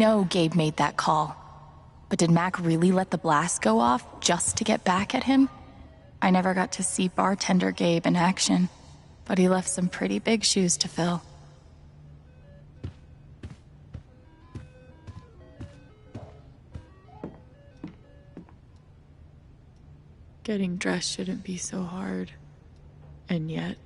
know Gabe made that call. But did Mac really let the blast go off just to get back at him? I never got to see bartender Gabe in action, but he left some pretty big shoes to fill. Getting dressed shouldn't be so hard. And yet...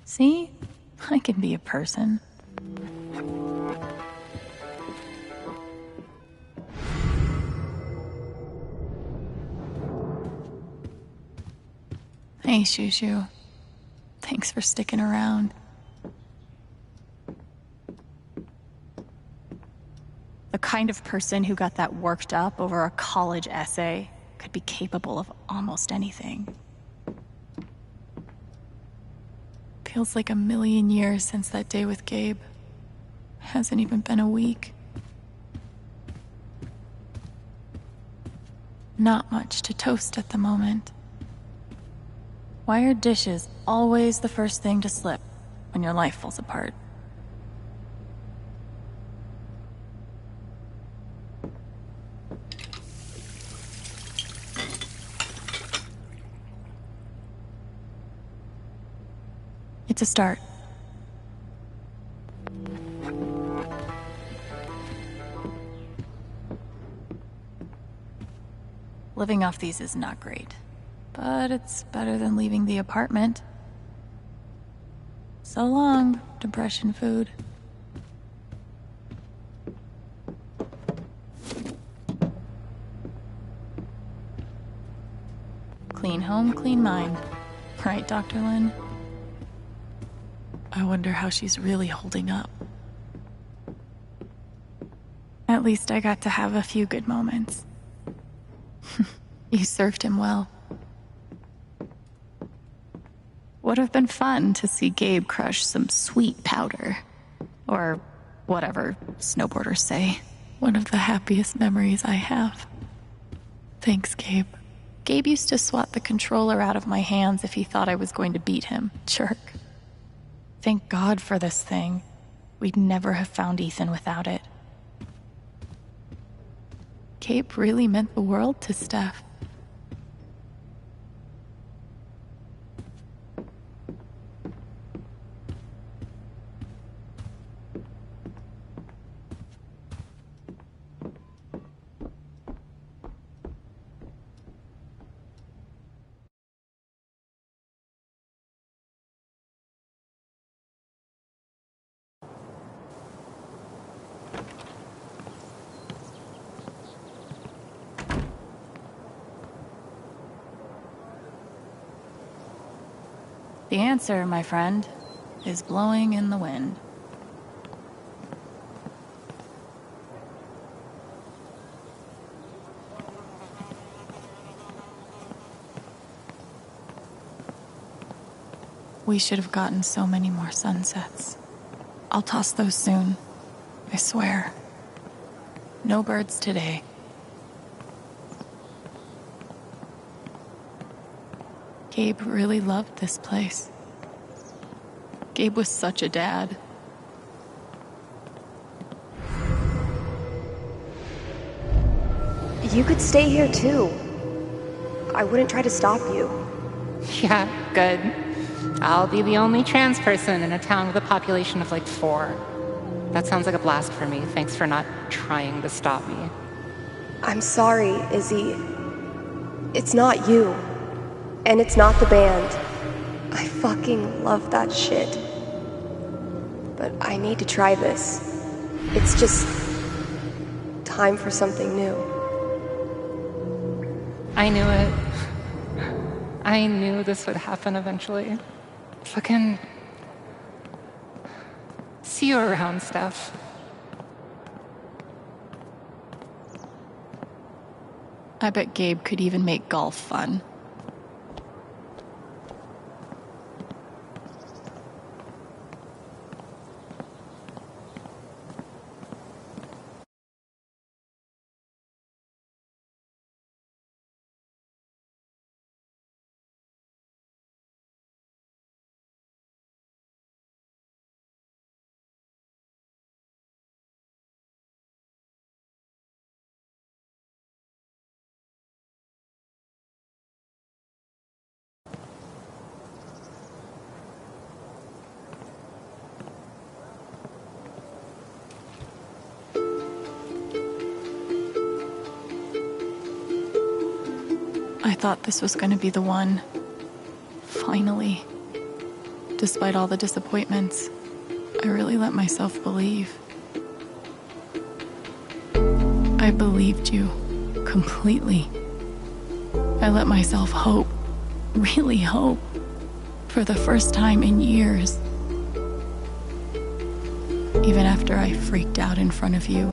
See? I can be a person. Hey, Shushu. Thanks for sticking around. The kind of person who got that worked up over a college essay could be capable of almost anything. Feels like a million years since that day with Gabe. Hasn't even been a week. Not much to toast at the moment. Why are dishes always the first thing to slip when your life falls apart? It's a start. Living off these is not great, but it's better than leaving the apartment. So long, depression food. Clean home, clean mind. Right, Dr. Lin? I wonder how she's really holding up. At least I got to have a few good moments. You served him well. Would have been fun to see Gabe crush some sweet powder. Or whatever snowboarders say. One of the happiest memories I have. Thanks, Gabe. Gabe used to swat the controller out of my hands if he thought I was going to beat him. Jerk. Thank God for this thing. We'd never have found Ethan without it. Gabe really meant the world to Steph. The answer, my friend, is blowing in the wind. We should have gotten so many more sunsets. I'll toss those soon, I swear. No birds today. Gabe really loved this place. Gabe was such a dad. You could stay here too. I wouldn't try to stop you. Yeah, good. I'll be the only trans person in a town with a population of like 4. That sounds like a blast for me. Thanks for not trying to stop me. I'm sorry, Izzy. It's not you. And it's not the band. I fucking love that shit. But I need to try this. It's just... time for something new. I knew it. I knew this would happen eventually. Fucking... see you around, Steph. I bet Gabe could even make golf fun. I thought this was going to be the one. Finally. Despite all the disappointments, I really let myself believe. I believed you completely. I let myself hope, really hope, for the first time in years. Even after I freaked out in front of you.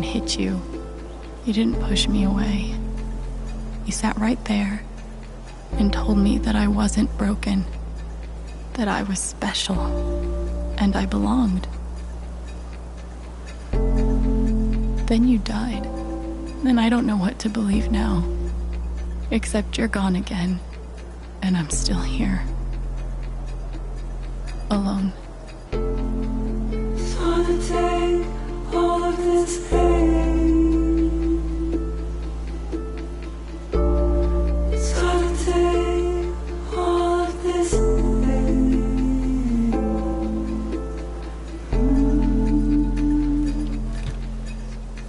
and hit you, you didn't push me away. You sat right there and told me that I wasn't broken, that I was special, and I belonged. Then you died, and I don't know what to believe now, except you're gone again, and I'm still here. Alone. It's hard to take all of this pain. It's hard to take all of this pain.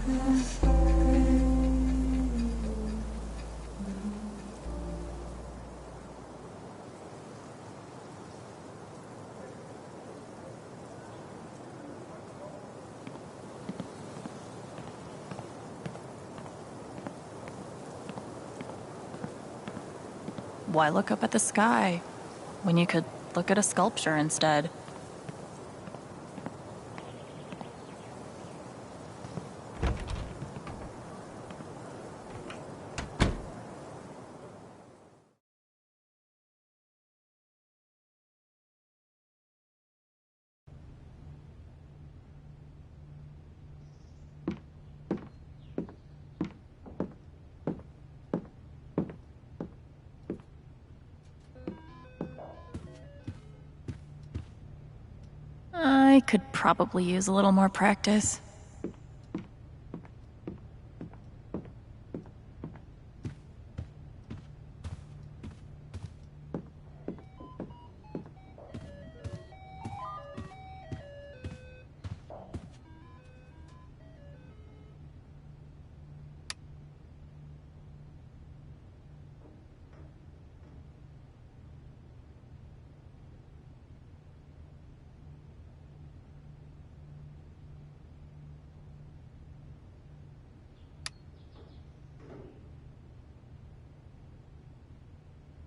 This pain. Why look up at the sky when you could look at a sculpture instead? I could probably use a little more practice.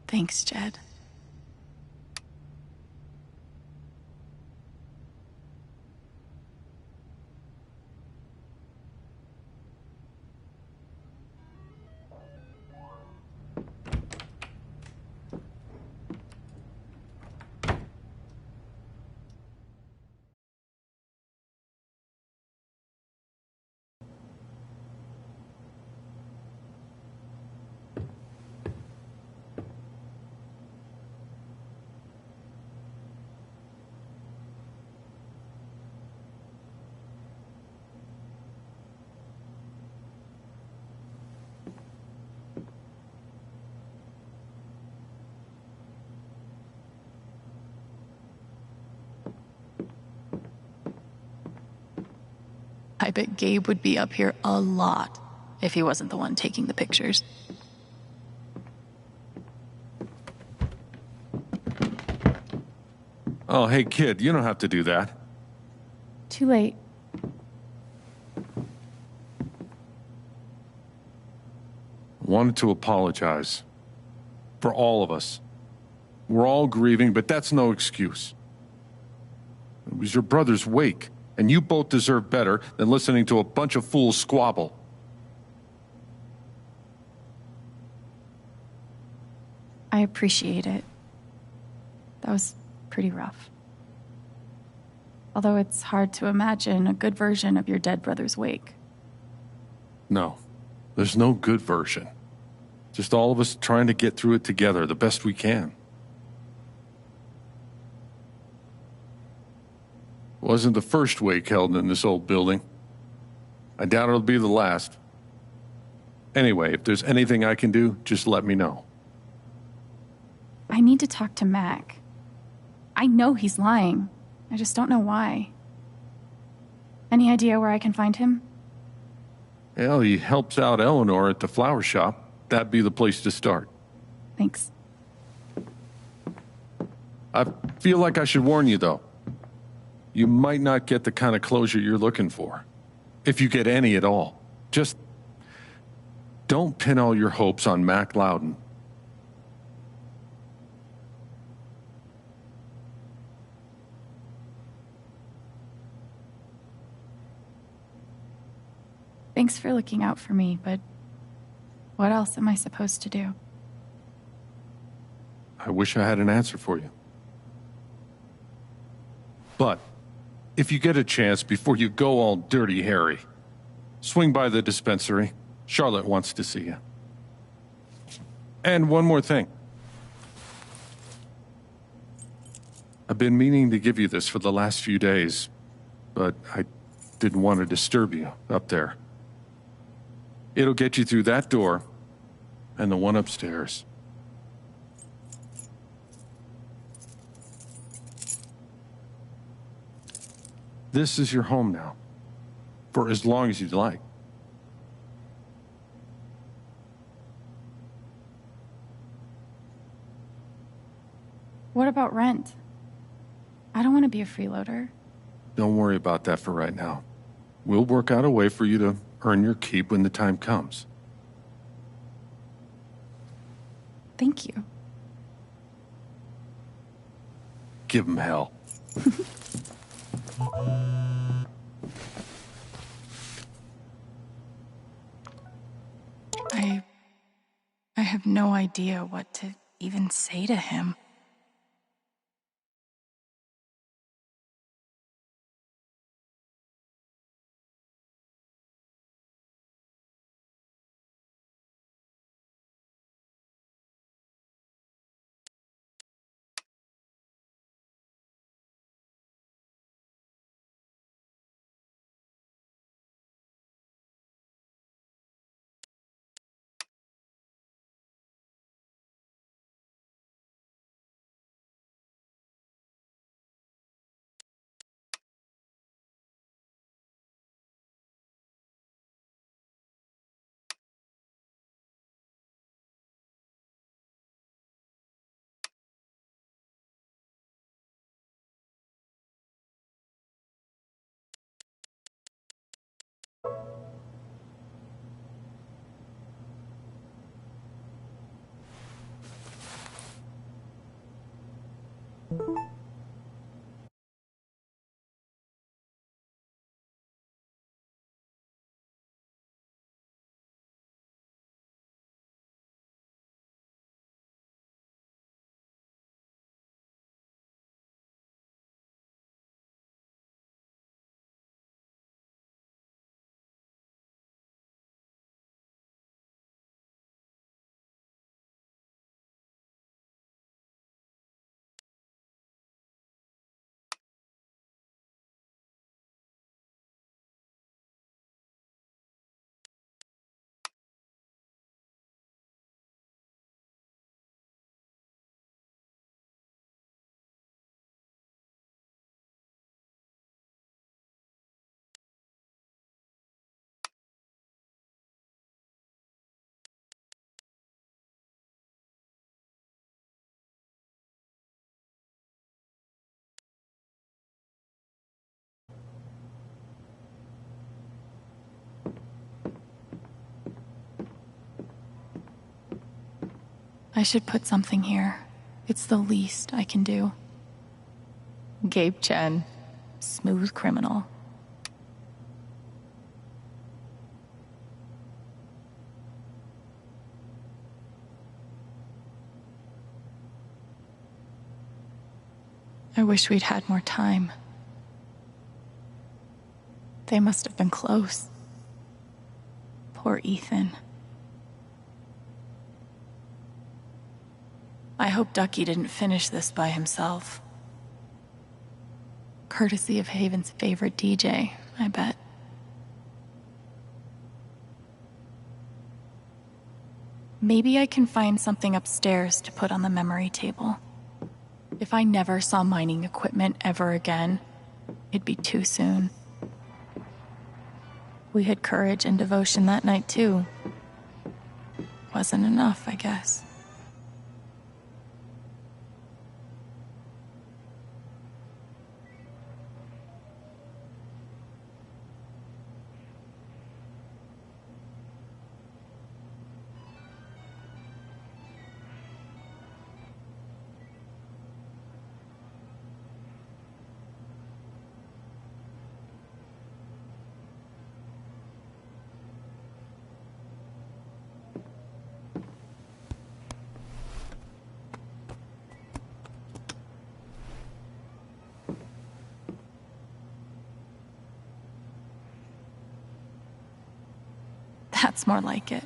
Thanks, Jed. I bet Gabe would be up here a lot if he wasn't the one taking the pictures. Oh, hey kid, you don't have to do that. Too late. Wanted to apologize. For all of us. We're all grieving, but that's no excuse. It was your brother's wake, and you both deserve better than listening to a bunch of fools squabble. I appreciate it. That was pretty rough. Although it's hard to imagine a good version of your dead brother's wake. No, there's no good version. Just all of us trying to get through it together the best we can. Wasn't the first wake held in this old building. I doubt it'll be the last. Anyway, if there's anything I can do, just let me know. I need to talk to Mac. I know he's lying. I just don't know why. Any idea where I can find him? Hell, he helps out Eleanor at the flower shop. That'd be the place to start. Thanks. I feel like I should warn you, though. You might not get the kind of closure you're looking for. If you get any at all. Just don't pin all your hopes on Mac Loudon. Thanks for looking out for me, but what else am I supposed to do? I wish I had an answer for you. But if you get a chance before you go all Dirty Harry, swing by the dispensary. Charlotte wants to see you. And one more thing. I've been meaning to give you this for the last few days, but I didn't want to disturb you up there. It'll get you through that door and the one upstairs. This is your home now, for as long as you'd like. What about rent? I don't want to be a freeloader. Don't worry about that for right now. We'll work out a way for you to earn your keep when the time comes. Thank you. Give him hell. I have no idea what to even say to him. I should put something here. It's the least I can do. Gabe Chen, smooth criminal. I wish we'd had more time. They must have been close. Poor Ethan. I hope Ducky didn't finish this by himself. Courtesy of Haven's favorite DJ, I bet. Maybe I can find something upstairs to put on the memory table. If I never saw mining equipment ever again, it'd be too soon. We had courage and devotion that night, too. Wasn't enough, I guess. That's more like it.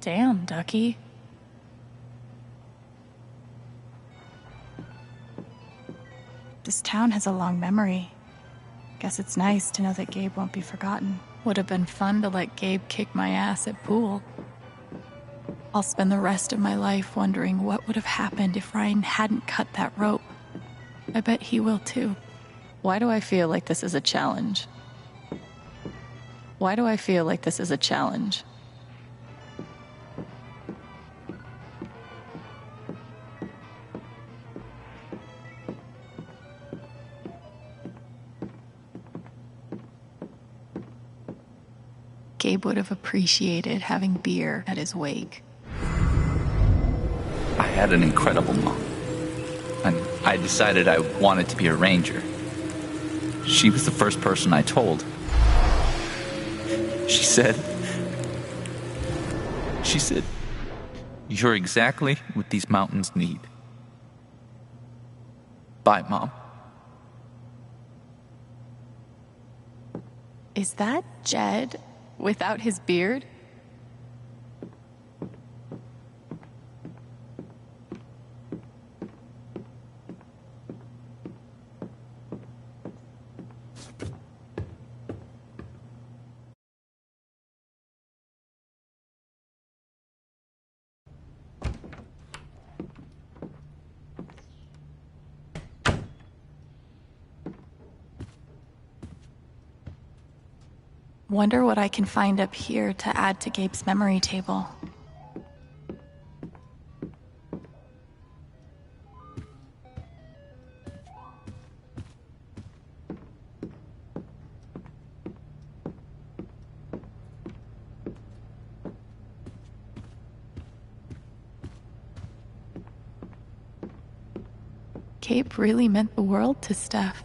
Damn, Ducky. This town has a long memory. Guess it's nice to know that Gabe won't be forgotten. Would have been fun to let Gabe kick my ass at pool. I'll spend the rest of my life wondering what would have happened if Ryan hadn't cut that rope. I bet he will too. Why do I feel like this is a challenge? Why do I feel like this is a challenge? Gabe would have appreciated having beer at his wake. I had an incredible mom, and I decided I wanted to be a ranger. She was the first person I told. She said, "You're exactly what these mountains need." Bye, Mom. Is that Jed without his beard? Wonder what I can find up here to add to Gabe's memory table. Gabe really meant the world to Steph.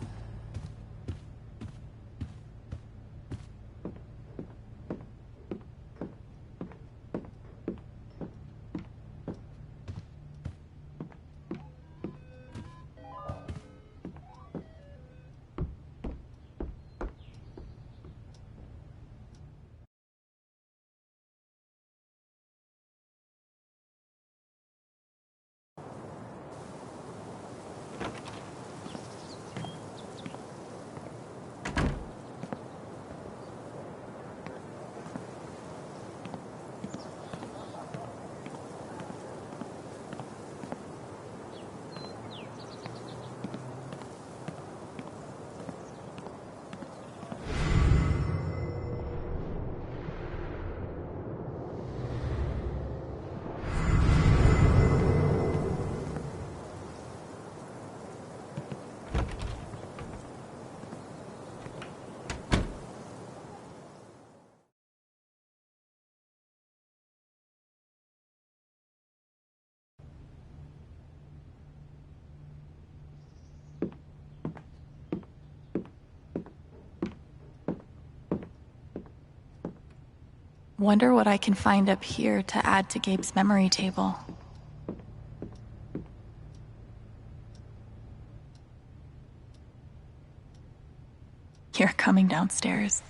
Wonder what I can find up here to add to Gabe's memory table. You're coming downstairs.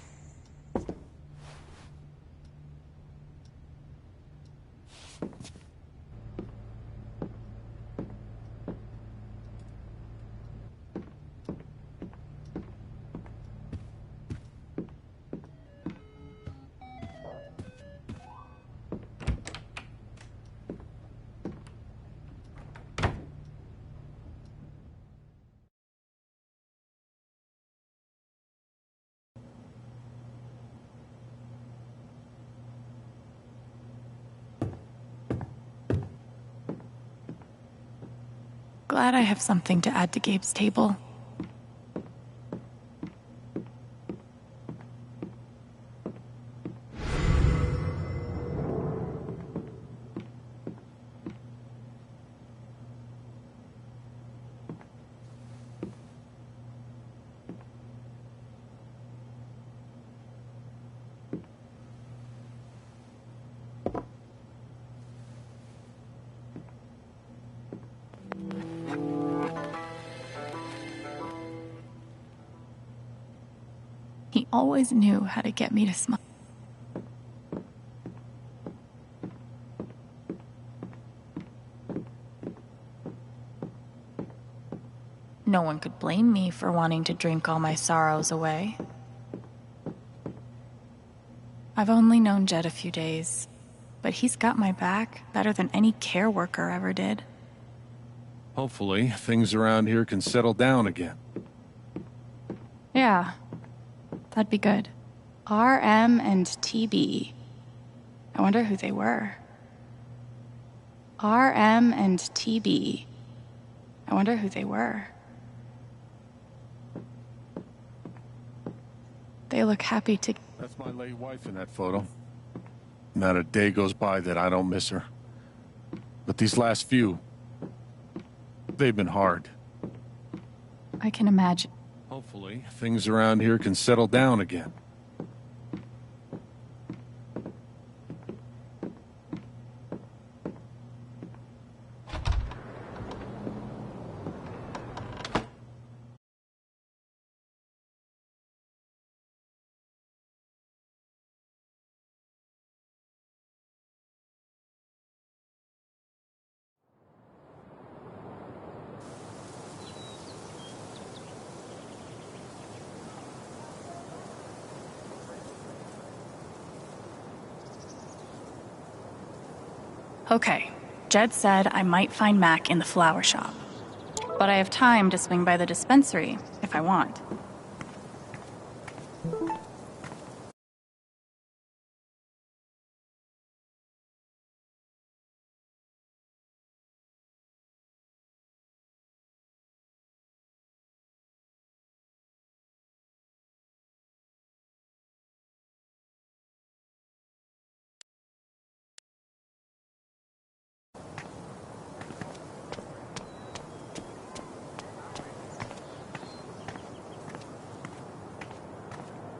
Glad I have something to add to Gabe's table. always knew how to get me to smile. No one could blame me for wanting to drink all my sorrows away. I've only known Jed a few days, but he's got my back better than any care worker ever did. Hopefully, things around here can settle down again. Yeah, that'd be good. RM and TB. I wonder who they were. RM and TB. I wonder who they were. They look happy to... That's my late wife in that photo. Not a day goes by that I don't miss her. But these last few, they've been hard. I can imagine. Hopefully, things around here can settle down again. Okay, Jed said I might find Mac in the flower shop. But I have time to swing by the dispensary if I want.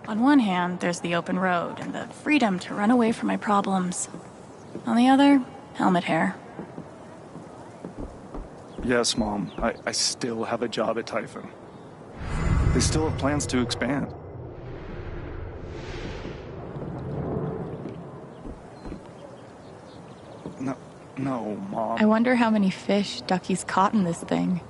On one hand, there's the open road and the freedom to run away from my problems. On the other, helmet hair. Yes, Mom. I still have a job at Typhon. They still have plans to expand. No, Mom. I wonder how many fish Ducky's caught in this thing.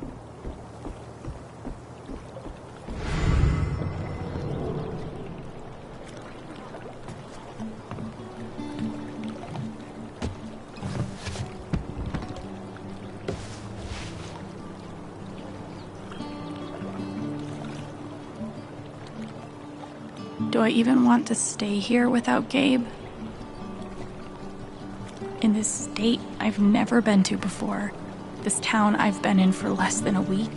Do I even want to stay here without Gabe? In this state I've never been to before. This town I've been in for less than a week.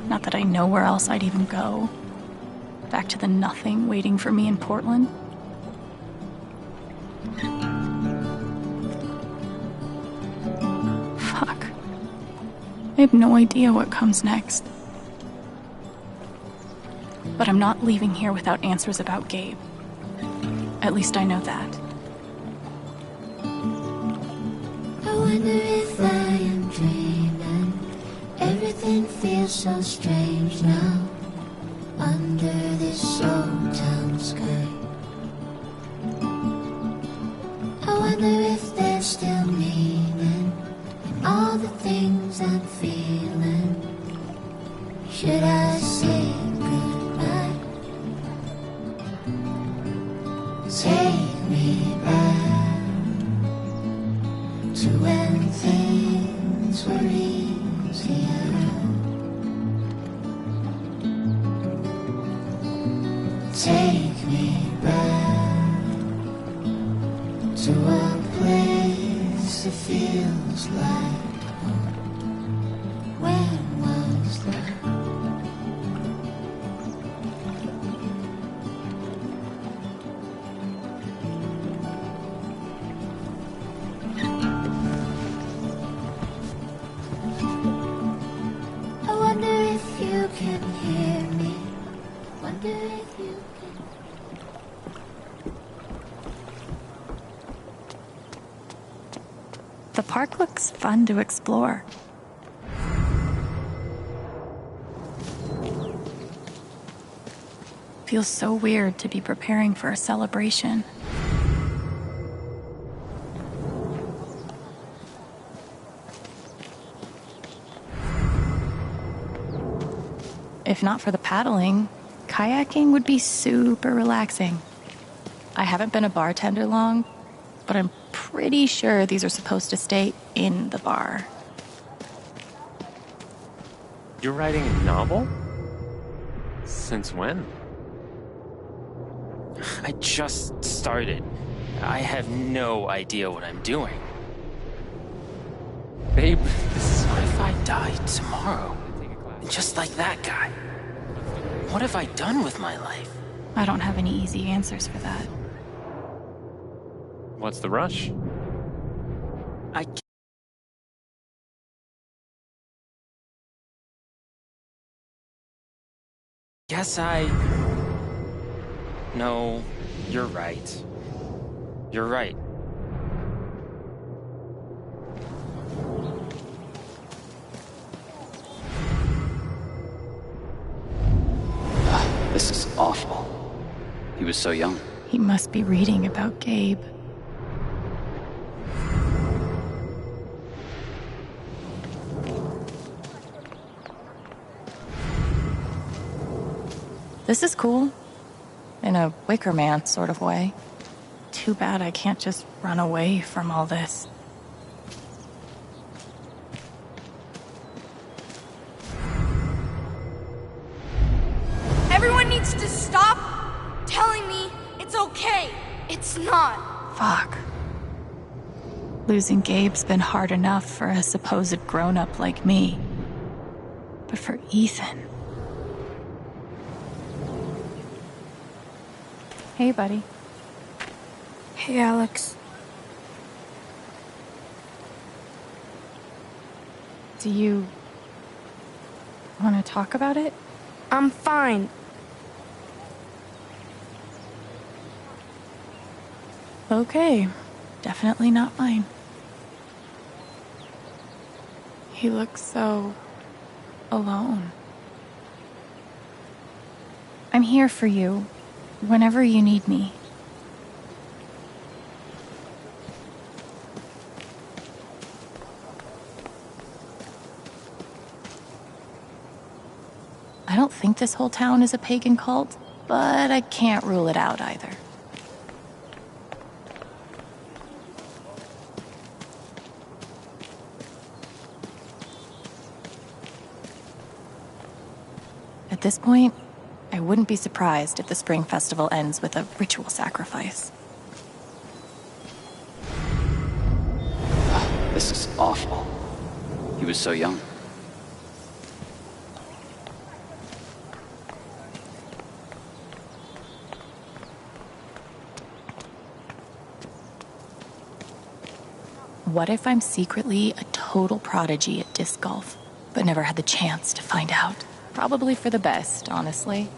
Not that I know where else I'd even go. Back to the nothing waiting for me in Portland. Fuck. I have no idea what comes next. But I'm not leaving here without answers about Gabe. At least I know that. I wonder if I am dreaming. Everything feels so strange now. Under this old town sky. I wonder if there's still meaning in all the things I'm feeling. Should I say goodbye? Take me back to when things were easier. Take me back to a place that feels like home. When was that? I wonder if you can hear me. Wonder if you can. The park looks fun to explore. Feels so weird to be preparing for a celebration. If not for the paddling, kayaking would be super relaxing. I haven't been a bartender long, but I'm pretty sure these are supposed to stay in the bar. You're writing a novel? Since when? I just started. I have no idea what I'm doing. Babe, What if I die tomorrow? Just like that guy? What have I done with my life? I don't have any easy answers for that. what's the rush? I guess No, you're right. You're right. This is awful. He was so young. He must be reading about Gabe. This is cool. In a Wicker Man sort of way. Too bad I can't just run away from all this. Everyone needs to stop telling me it's okay. It's not. Fuck. Losing Gabe's been hard enough for a supposed grown-up like me. But for Ethan... Hey, buddy. Hey, Alex. Do you... want to talk about it? I'm fine. Okay. Definitely not mine. He looks so... alone. I'm here for you. Whenever you need me. I don't think this whole town is a pagan cult, but I can't rule it out either. At this point, I wouldn't be surprised if the Spring Festival ends with a ritual sacrifice. This is awful. He was so young. What if I'm secretly a total prodigy at disc golf, but never had the chance to find out? Probably for the best, honestly.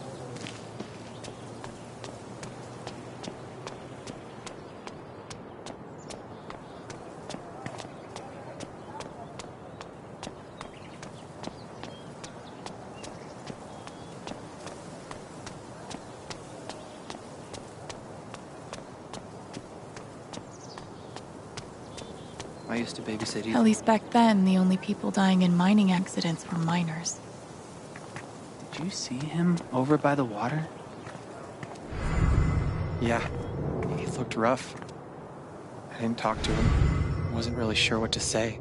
I used to babysit Ethan. At least back then, the only people dying in mining accidents were miners. Did you see him over by the water? Yeah, he looked rough. I didn't talk to him. Wasn't really sure what to say.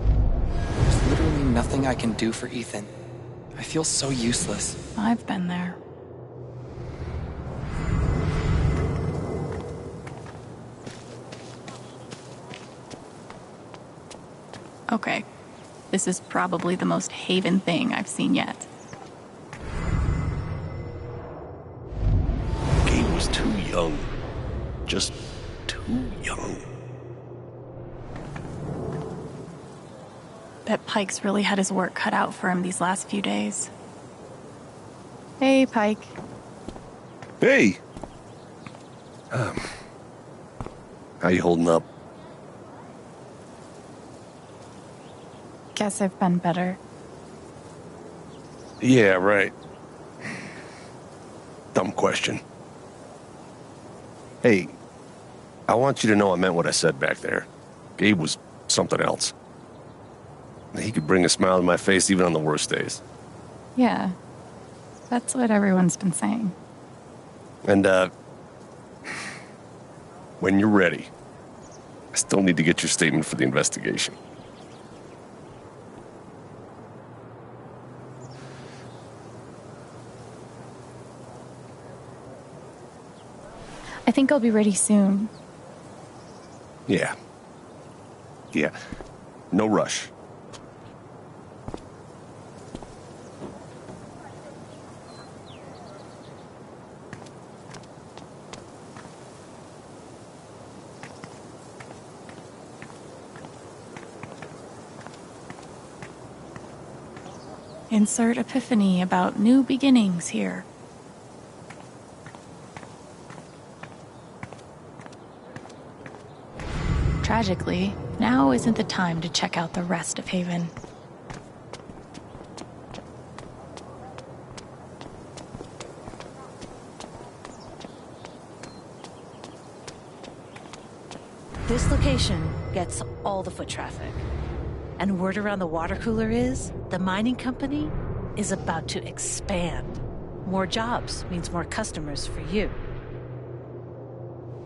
There's literally nothing I can do for Ethan. I feel so useless. I've been there. Okay, this is probably the most Haven thing I've seen yet. Gabe was too young. Just too young. Bet Pike's really had his work cut out for him these last few days. Hey, Pike. Hey! How you holding up? Guess I've been better. Yeah, right. Dumb question. Hey, I want you to know I meant what I said back there. Gabe was something else. He could bring a smile to my face even on the worst days. Yeah, that's what everyone's been saying. And, when you're ready, I still need to get your statement for the investigation. I think I'll be ready soon. Yeah. Yeah. No rush. Insert epiphany about new beginnings here. Tragically, now isn't the time to check out the rest of Haven. This location gets all the foot traffic. And word around the water cooler is the mining company is about to expand. More jobs means more customers for you.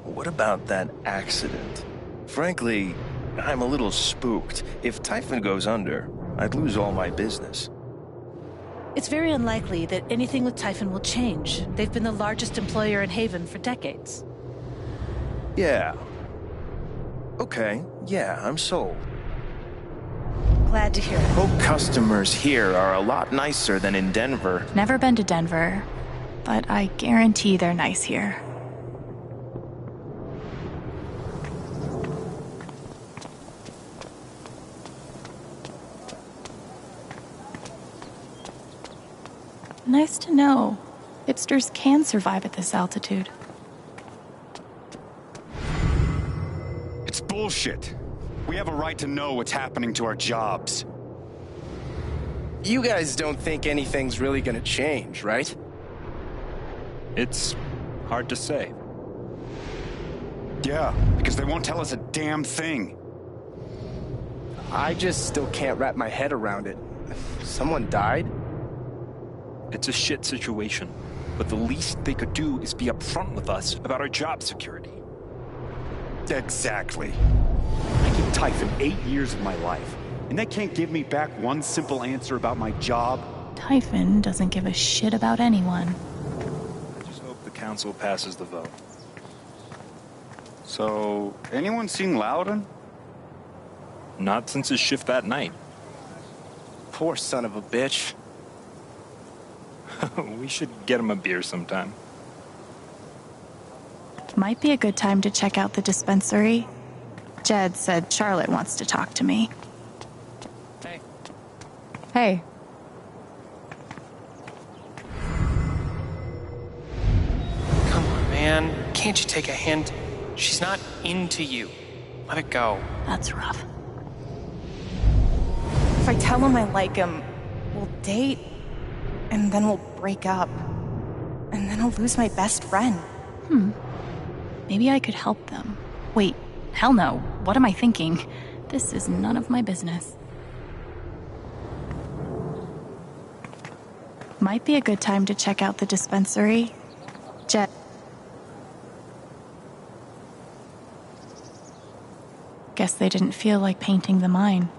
What about that accident? Frankly, I'm a little spooked. If Typhon goes under, I'd lose all my business. It's very unlikely that anything with Typhon will change. They've been the largest employer in Haven for decades. Yeah. Okay, yeah, I'm sold. Glad to hear it. Hope customers here are a lot nicer than in Denver. Never been to Denver, but I guarantee they're nice here. Nice to know. Hipsters can survive at this altitude. It's bullshit. We have a right to know what's happening to our jobs. You guys don't think anything's really gonna change, right? It's hard to say. Yeah, because they won't tell us a damn thing. I just still can't wrap my head around it. Someone died? It's a shit situation, but the least they could do is be upfront with us about our job security. Exactly. I gave Typhon 8 years of my life, and they can't give me back one simple answer about my job. Typhon doesn't give a shit about anyone. I just hope the council passes the vote. So, anyone seen Loudon? Not since his shift that night. Poor son of a bitch. We should get him a beer sometime. Might be a good time to check out the dispensary. Jed said Charlotte wants to talk to me. Hey. Hey. Come on, man. Can't you take a hint? She's not into you. Let it go. That's rough. If I tell him I like him, we'll date, and then we'll break up. And then I'll lose my best friend. Maybe I could help them. Wait, hell no. What am I thinking? This is none of my business. Might be a good time to check out the dispensary. Jet. Guess they didn't feel like painting the mine.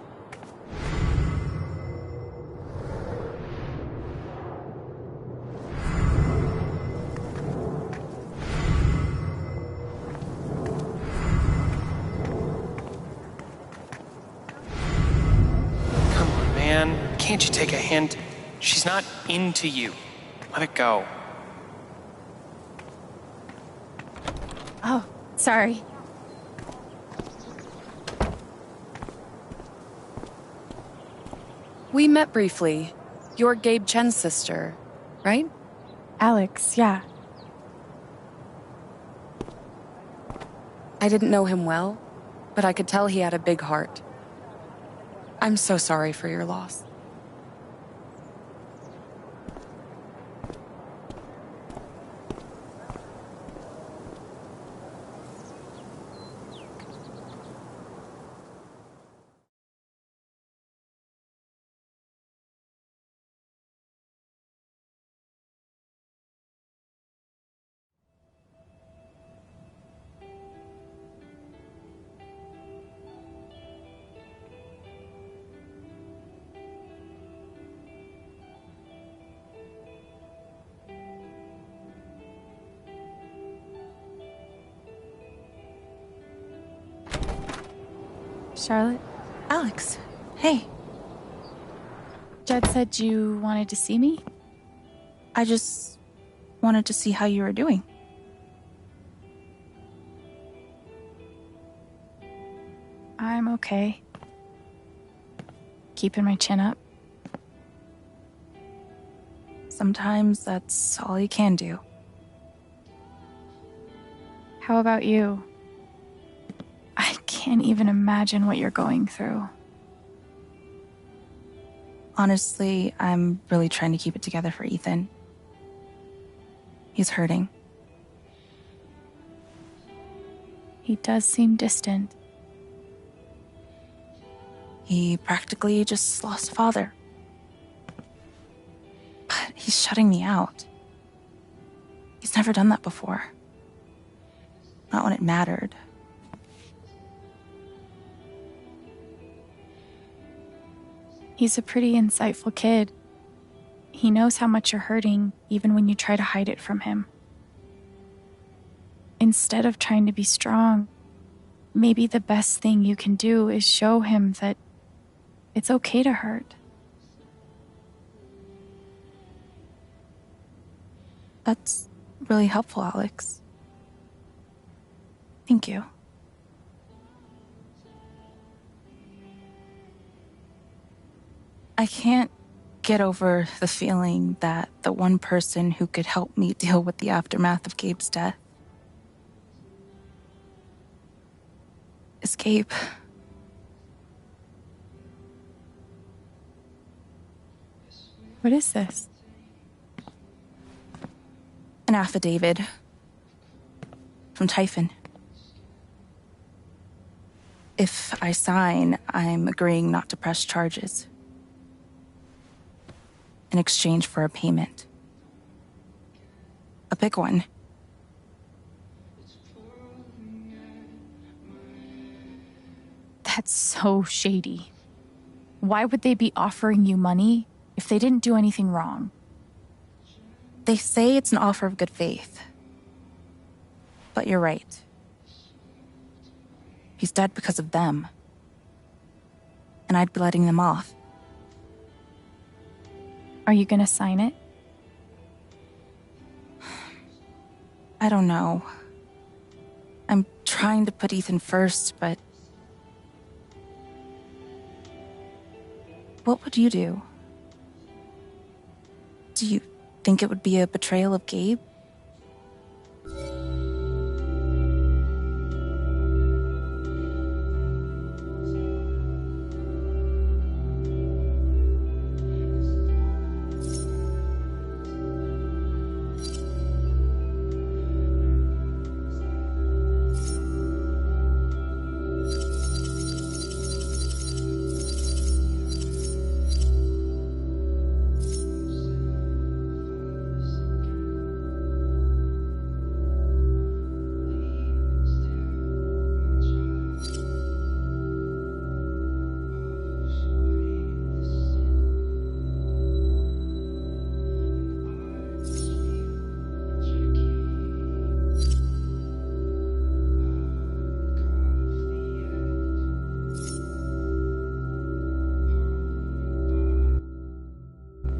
Can't you take a hint? She's not into you. Let it go. Oh, sorry. We met briefly. You're Gabe Chen's sister, right? Alex, yeah. I didn't know him well, but I could tell he had a big heart. I'm so sorry for your loss. Charlotte? Alex, hey. Jed said you wanted to see me? I just wanted to see how you were doing. I'm okay. Keeping my chin up. Sometimes that's all you can do. How about you? I can't even imagine what you're going through. Honestly, I'm really trying to keep it together for Ethan. He's hurting. He does seem distant. He practically just lost a father. But he's shutting me out. He's never done that before. Not when it mattered. He's a pretty insightful kid. He knows how much you're hurting, even when you try to hide it from him. Instead of trying to be strong, maybe the best thing you can do is show him that it's okay to hurt. That's really helpful, Alex. Thank you. I can't get over the feeling that the one person who could help me deal with the aftermath of Gabe's death is Gabe. What is this? An affidavit from Typhon. If I sign, I'm agreeing not to press charges in exchange for a payment. A big one. That's so shady. Why would they be offering you money if they didn't do anything wrong? They say it's an offer of good faith. But you're right. He's dead because of them. And I'd be letting them off. Are you gonna sign it? I don't know. I'm trying to put Ethan first, but... What would you do? Do you think it would be a betrayal of Gabe?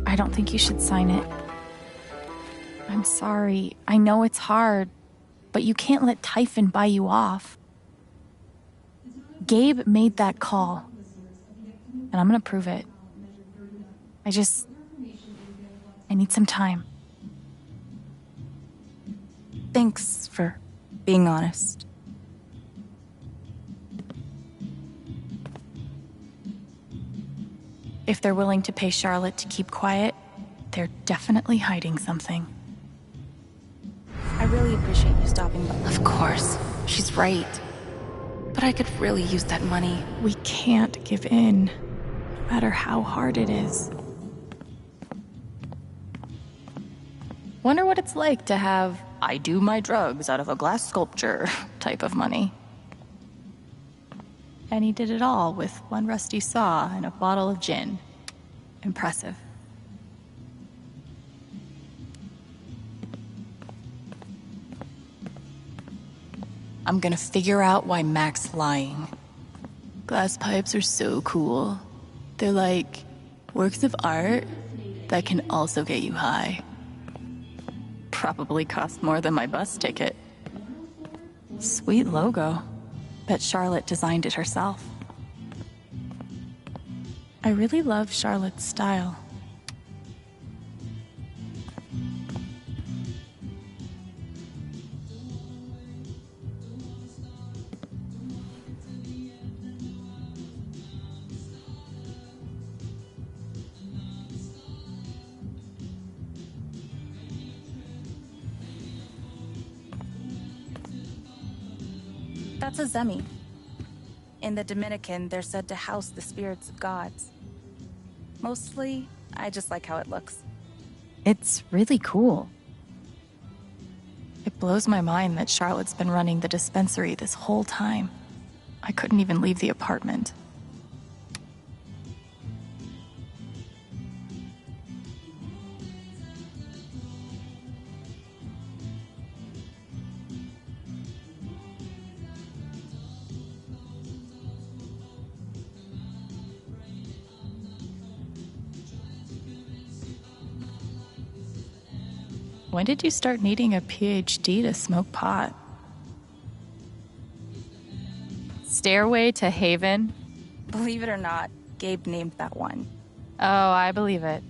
I don't think you should sign it. I'm sorry. I know it's hard, but you can't let Typhon buy you off. Gabe made that call, and I'm gonna prove it. I need some time. Thanks for being honest. If they're willing to pay Charlotte to keep quiet, they're definitely hiding something. I really appreciate you stopping by. Of course. She's right. But I could really use that money. We can't give in, no matter how hard it is. Wonder what it's like to have I do my drugs out of a glass sculpture type of money. And he did it all with one rusty saw and a bottle of gin. Impressive. I'm gonna figure out why Mac's lying. Glass pipes are so cool. They're like works of art that can also get you high. Probably cost more than my bus ticket. Sweet logo. Bet Charlotte designed it herself. I really love Charlotte's style. That's a zemi. In the Dominican, they're said to house the spirits of gods. Mostly, I just like how it looks. It's really cool. It blows my mind that Charlotte's been running the dispensary this whole time. I couldn't even leave the apartment. When did you start needing a PhD to smoke pot? Stairway to Haven? Believe it or not, Gabe named that one. Oh, I believe it.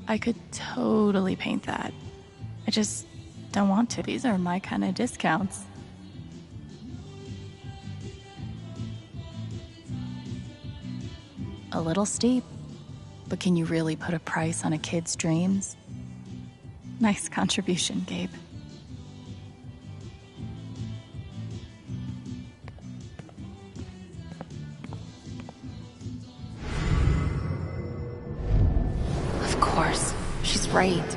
I could totally paint that. I just don't want to. These are my kind of discounts. A little steep, but can you really put a price on a kid's dreams? Nice contribution, Gabe. Of course, she's right.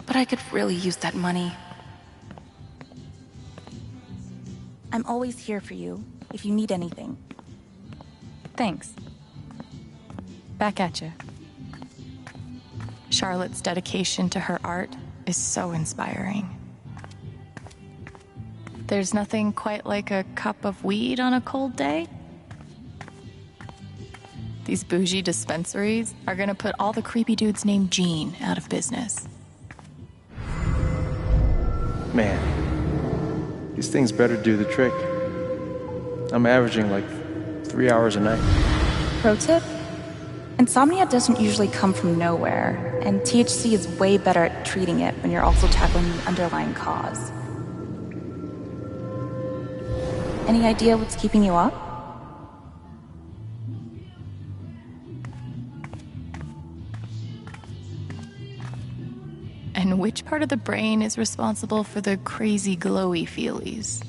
But I could really use that money. I'm always here for you, if you need anything. Thanks. Back at you. Charlotte's dedication to her art is so inspiring. There's nothing quite like a cup of weed on a cold day. These bougie dispensaries are gonna put all the creepy dudes named Gene out of business. Man, these things better do the trick. I'm averaging like 3 hours a night. Pro tip? Insomnia doesn't usually come from nowhere, and THC is way better at treating it when you're also tackling the underlying cause. Any idea what's keeping you up? And which part of the brain is responsible for the crazy glowy feelies?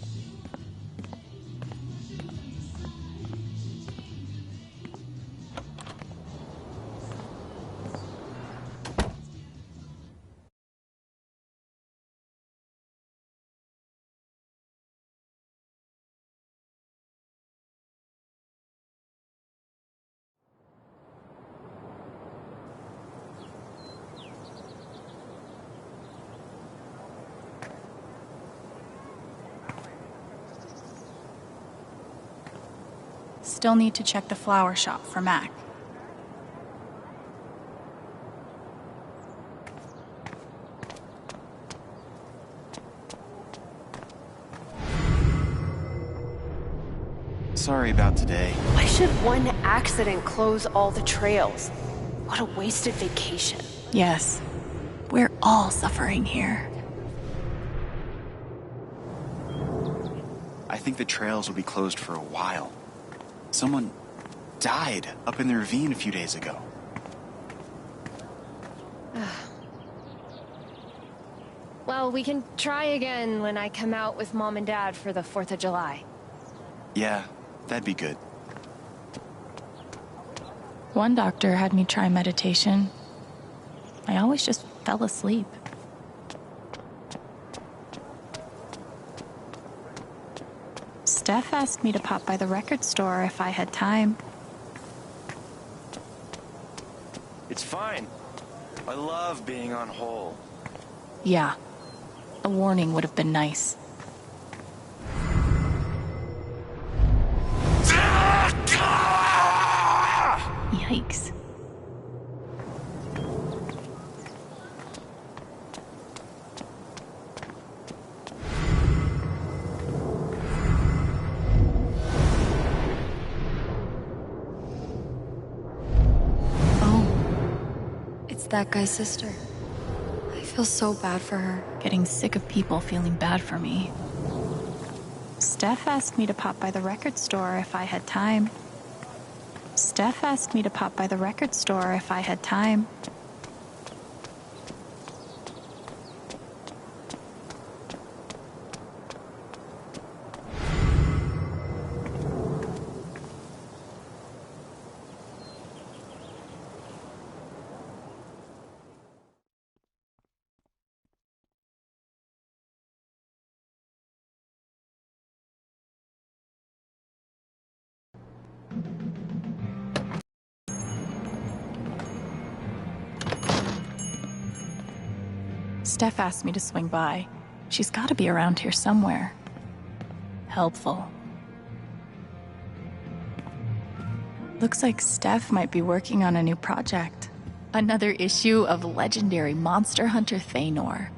Still need to check the flower shop for Mac. Sorry about today. Why should one accident close all the trails? What a wasted vacation. Yes, we're all suffering here. I think the trails will be closed for a while. Someone died up in the ravine a few days ago. Well, we can try again when I come out with Mom and Dad for the 4th of July. Yeah, that'd be good. One doctor had me try meditation. I always just fell asleep. Steph asked me to pop by the record store if I had time. It's fine. I love being on hold. Yeah, a warning would have been nice. Yikes. It's that guy's sister. I feel so bad for her. Getting sick of people feeling bad for me. Steph asked me to pop by the record store if I had time. Steph asked me to pop by the record store if I had time. Steph asked me to swing by. She's got to be around here somewhere. Helpful. Looks like Steph might be working on a new project. Another issue of legendary monster hunter Thanor.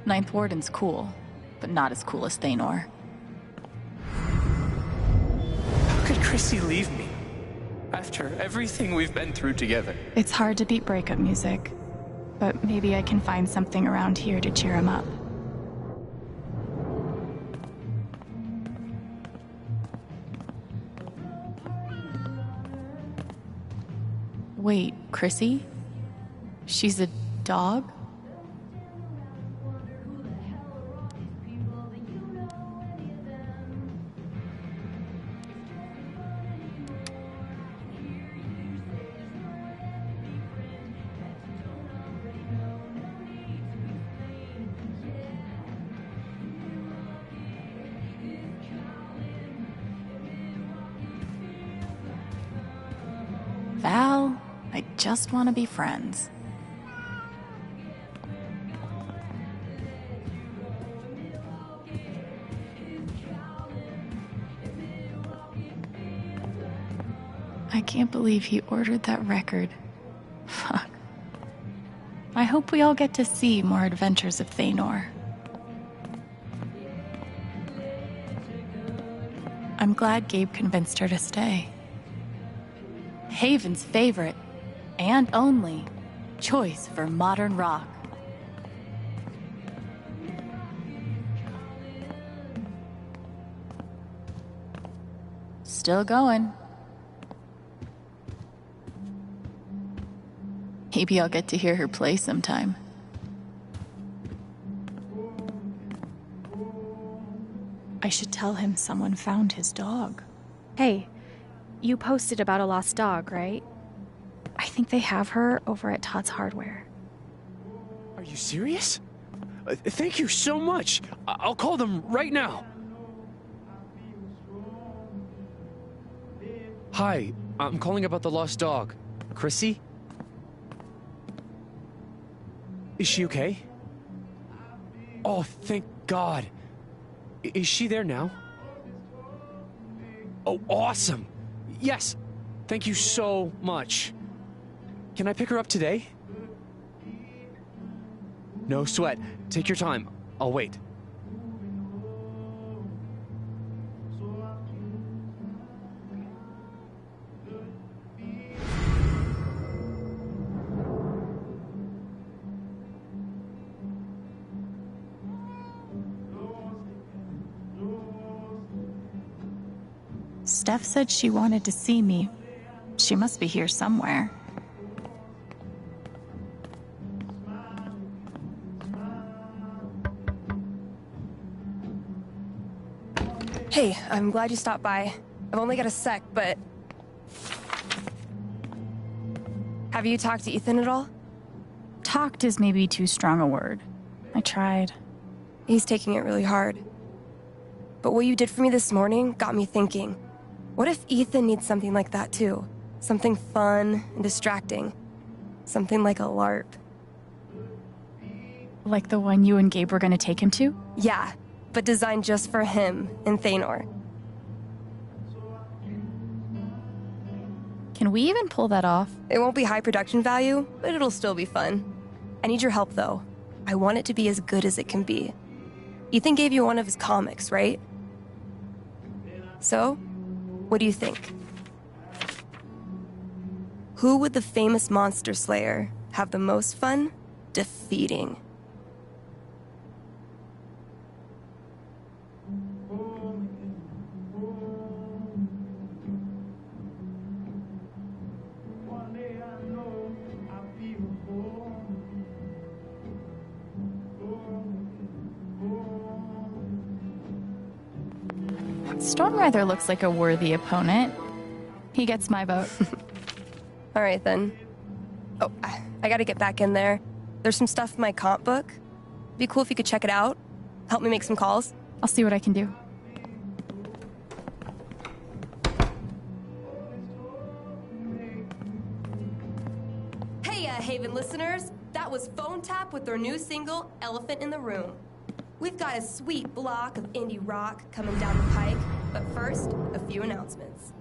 Ninth Warden's cool, but not as cool as Thanor. How could Chrissy leave me? After everything we've been through together. It's hard to beat breakup music, but maybe I can find something around here to cheer him up. Wait, Chrissy? She's a dog? Val, I just want to be friends. I can't believe he ordered that record. Fuck. I hope we all get to see more adventures of Thanor. I'm glad Gabe convinced her to stay. Haven's favorite, and only, choice for modern rock. Still going. Maybe I'll get to hear her play sometime. I should tell him someone found his dog. Hey, you posted about a lost dog, right? I think they have her over at Todd's Hardware. Are you serious? Thank you so much. I'll call them right now. Hi, I'm calling about the lost dog. Chrissy? Is she okay? Oh, thank God. Is she there now? Oh, awesome. Yes. Thank you so much. Can I pick her up today? No sweat. Take your time. I'll wait. Steph said she wanted to see me. She must be here somewhere. Hey, I'm glad you stopped by. I've only got a sec, but... Have you talked to Ethan at all? Talked is maybe too strong a word. I tried. He's taking it really hard. But what you did for me this morning got me thinking. What if Ethan needs something like that too? Something fun and distracting. Something like a LARP. Like the one you and Gabe were gonna take him to? Yeah, but designed just for him and Thanor. Can we even pull that off? It won't be high production value, but it'll still be fun. I need your help though. I want it to be as good as it can be. Ethan gave you one of his comics, right? So, what do you think? Who would the famous monster slayer have the most fun defeating? Stormwrither looks like a worthy opponent. He gets my vote. All right, then. Oh, I gotta get back in there. There's some stuff in my comp book. It'd be cool if you could check it out. Help me make some calls. I'll see what I can do. Hey, Haven listeners. That was Phone Tap with their new single, Elephant in the Room. We've got a sweet block of indie rock coming down the pike, but first, a few announcements.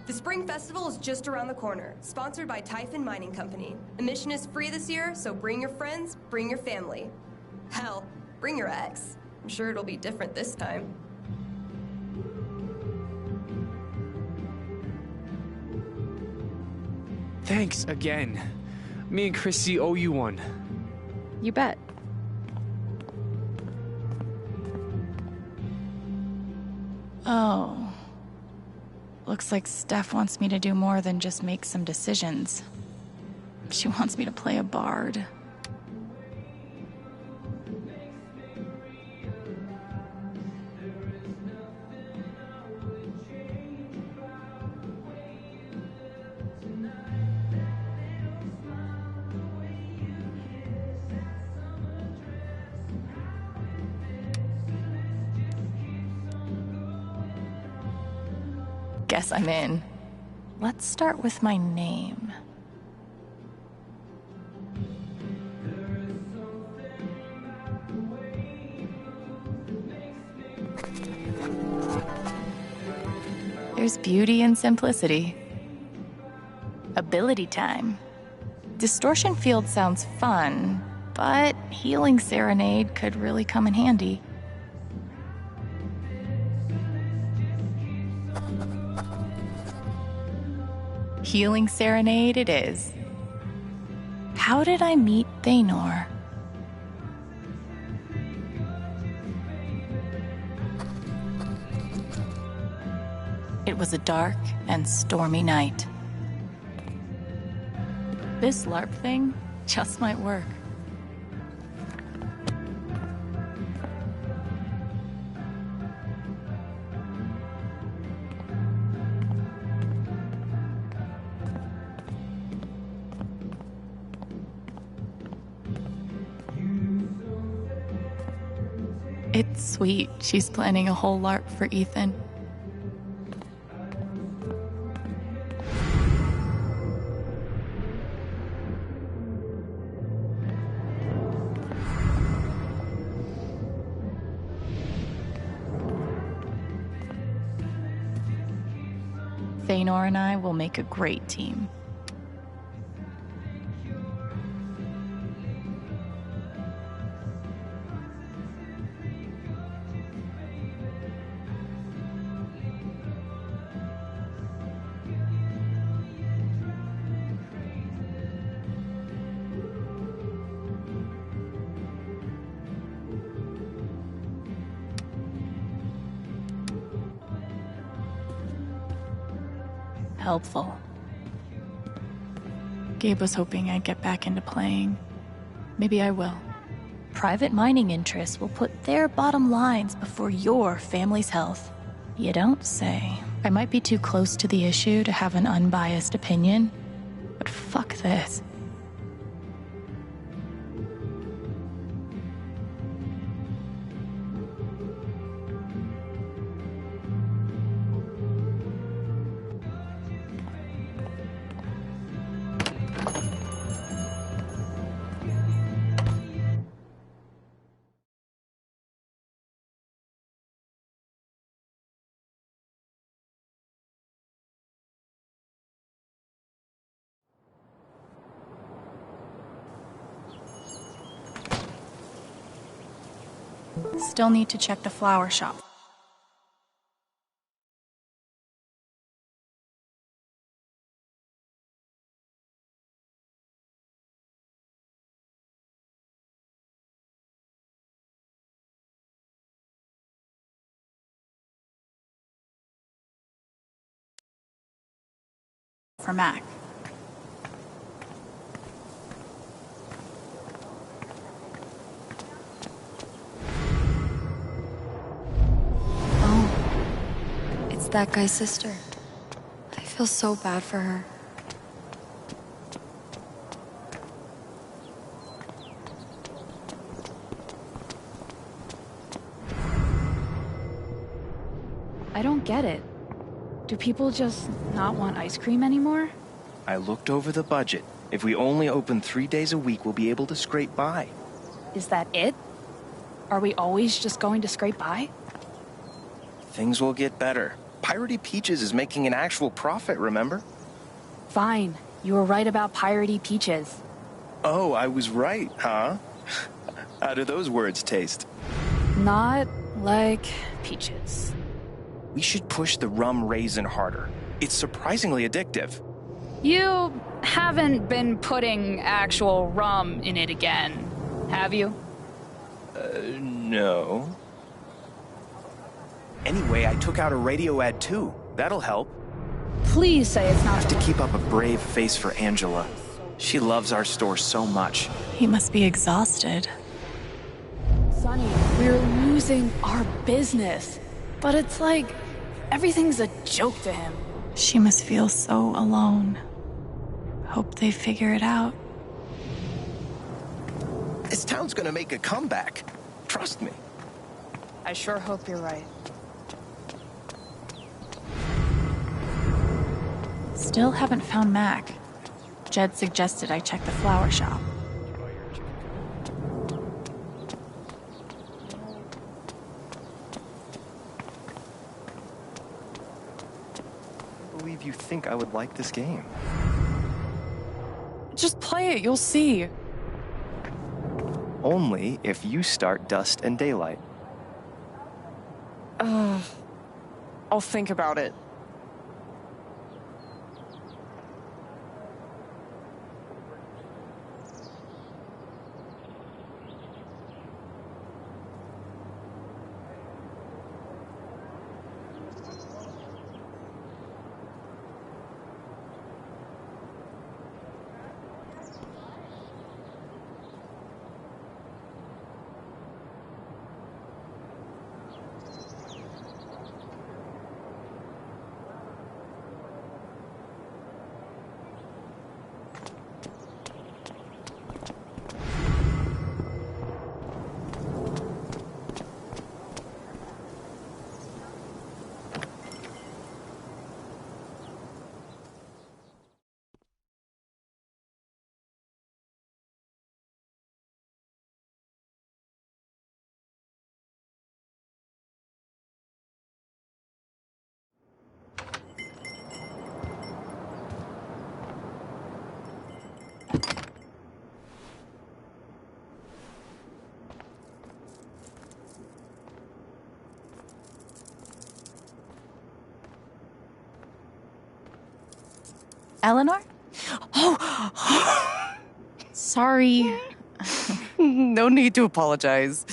The Spring Festival is just around the corner, sponsored by Typhon Mining Company. Admission is free this year, so bring your friends, bring your family. Hell, bring your ex. I'm sure it'll be different this time. Thanks again. Me and Chrissy owe you one. You bet. Oh. Looks like Steph wants me to do more than just make some decisions. She wants me to play a bard. Guess I'm in. Let's start with my name. There's beauty in simplicity. Ability time. Distortion Field sounds fun, but Healing Serenade could really come in handy. Healing Serenade it is. How did I meet Thanor? It was a dark and stormy night. This LARP thing just might work. It's sweet. She's planning a whole LARP for Ethan. Thanor and I will make a great team. helpful. Gabe was hoping I'd get back into playing. Maybe I will. Private mining interests will put their bottom lines before your family's health. You don't say. I might be too close to the issue to have an unbiased opinion, but fuck this. Still need to check the flower shop. For Mac. That guy's sister. I feel so bad for her. I don't get it. Do people just not want ice cream anymore? I looked over the budget. If we only open 3 days a week, we'll be able to scrape by. Is that it? Are we always just going to scrape by? Things will get better. Piratey Peaches is making an actual profit, remember? Fine. You were right about Piratey Peaches. Oh, I was right, huh? How do those words taste? Not like peaches. We should push the rum raisin harder. It's surprisingly addictive. You haven't been putting actual rum in it again, have you? No. Anyway, I took out a radio ad too. That'll help. Please say it's not. I have to keep up a brave face for Angela. She loves our store so much. He must be exhausted. Sonny, we're losing our business. But it's like everything's a joke to him. She must feel so alone. Hope they figure it out. This town's gonna make a comeback. Trust me. I sure hope you're right. Still haven't found Mac. Jed suggested I check the flower shop. I believe you think I would like this game. Just play it, you'll see. Only if you start Dust and Daylight. I'll think about it. Eleanor? Oh! Sorry. No need to apologize.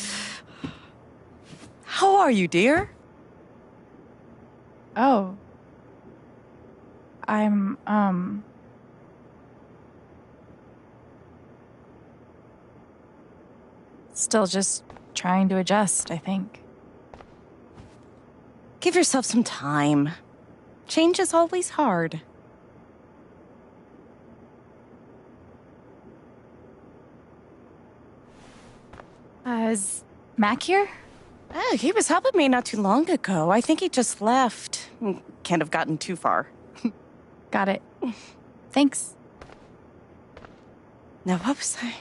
How are you, dear? Oh. I'm, still just trying to adjust, I think. Give yourself some time. Change is always hard. Is Mac here? He was helping me not too long ago. I think he just left. Can't have gotten too far. Got it. Thanks. Now, what was I?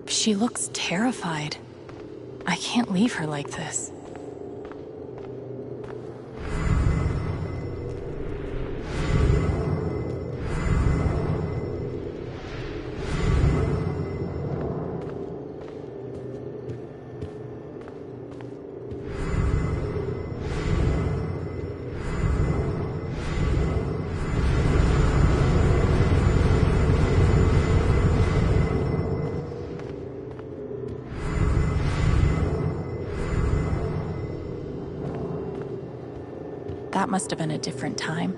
She looks terrified. I can't leave her like this. That must have been a different time.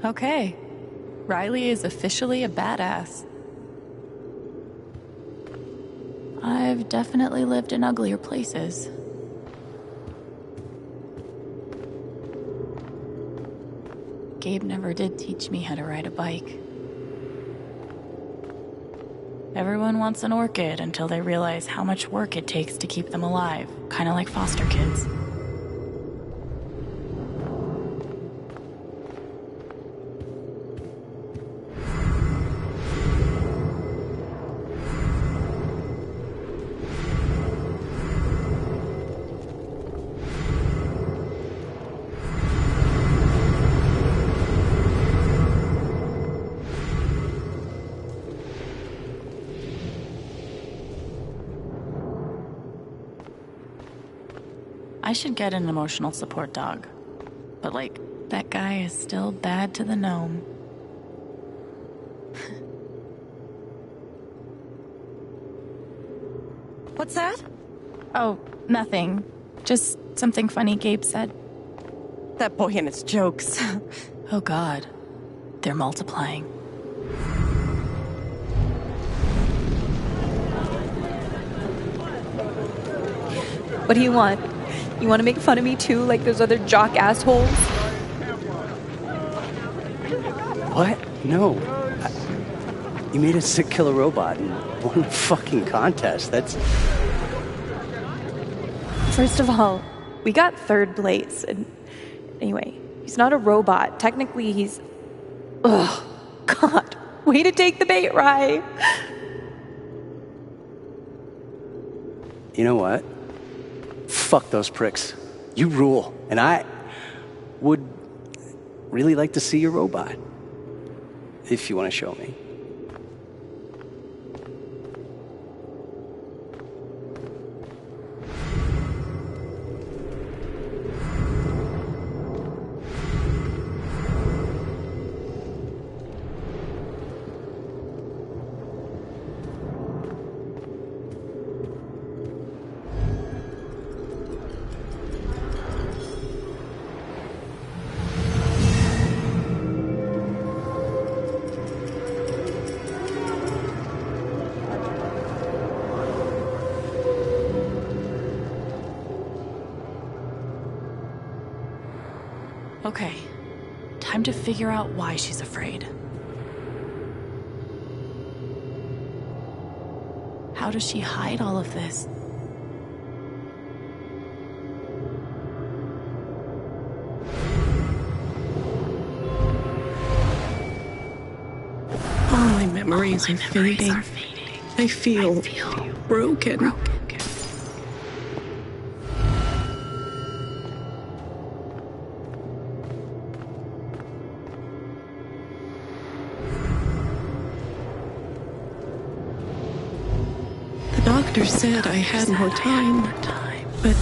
Okay, Riley is officially a badass. I've definitely lived in uglier places. Gabe never did teach me how to ride a bike. Everyone wants an orchid until they realize how much work it takes to keep them alive, kind of like foster kids. I should get an emotional support dog. But, like, that guy is still bad to the gnome. What's that? Oh, nothing. Just something funny Gabe said. That boy and his jokes. Oh God, they're multiplying. What do you want? You want to make fun of me too, like those other jock assholes? What? No. You made a sick killer robot and won a fucking contest. That's... First of all, we got third place. And anyway, he's not a robot. Technically, he's... Ugh. God. Way to take the bait, Rye. You know what? Fuck those pricks. You rule. And I would really like to see your robot. If you want to show me. Okay, time to figure out why she's afraid. How does she hide all of this? memories are fading. I feel broken. The doctor said I had more time, but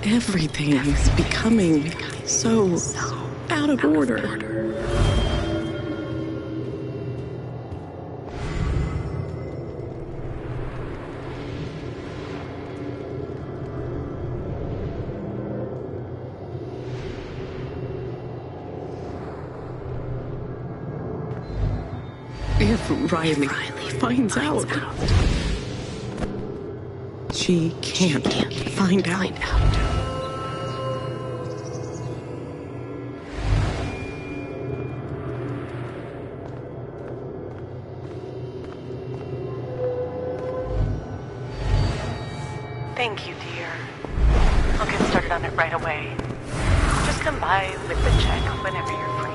everything is becoming so out of order. If Riley finds out, she can't find out. Thank you, dear. I'll get started on it right away. Just come by with the check whenever you're free.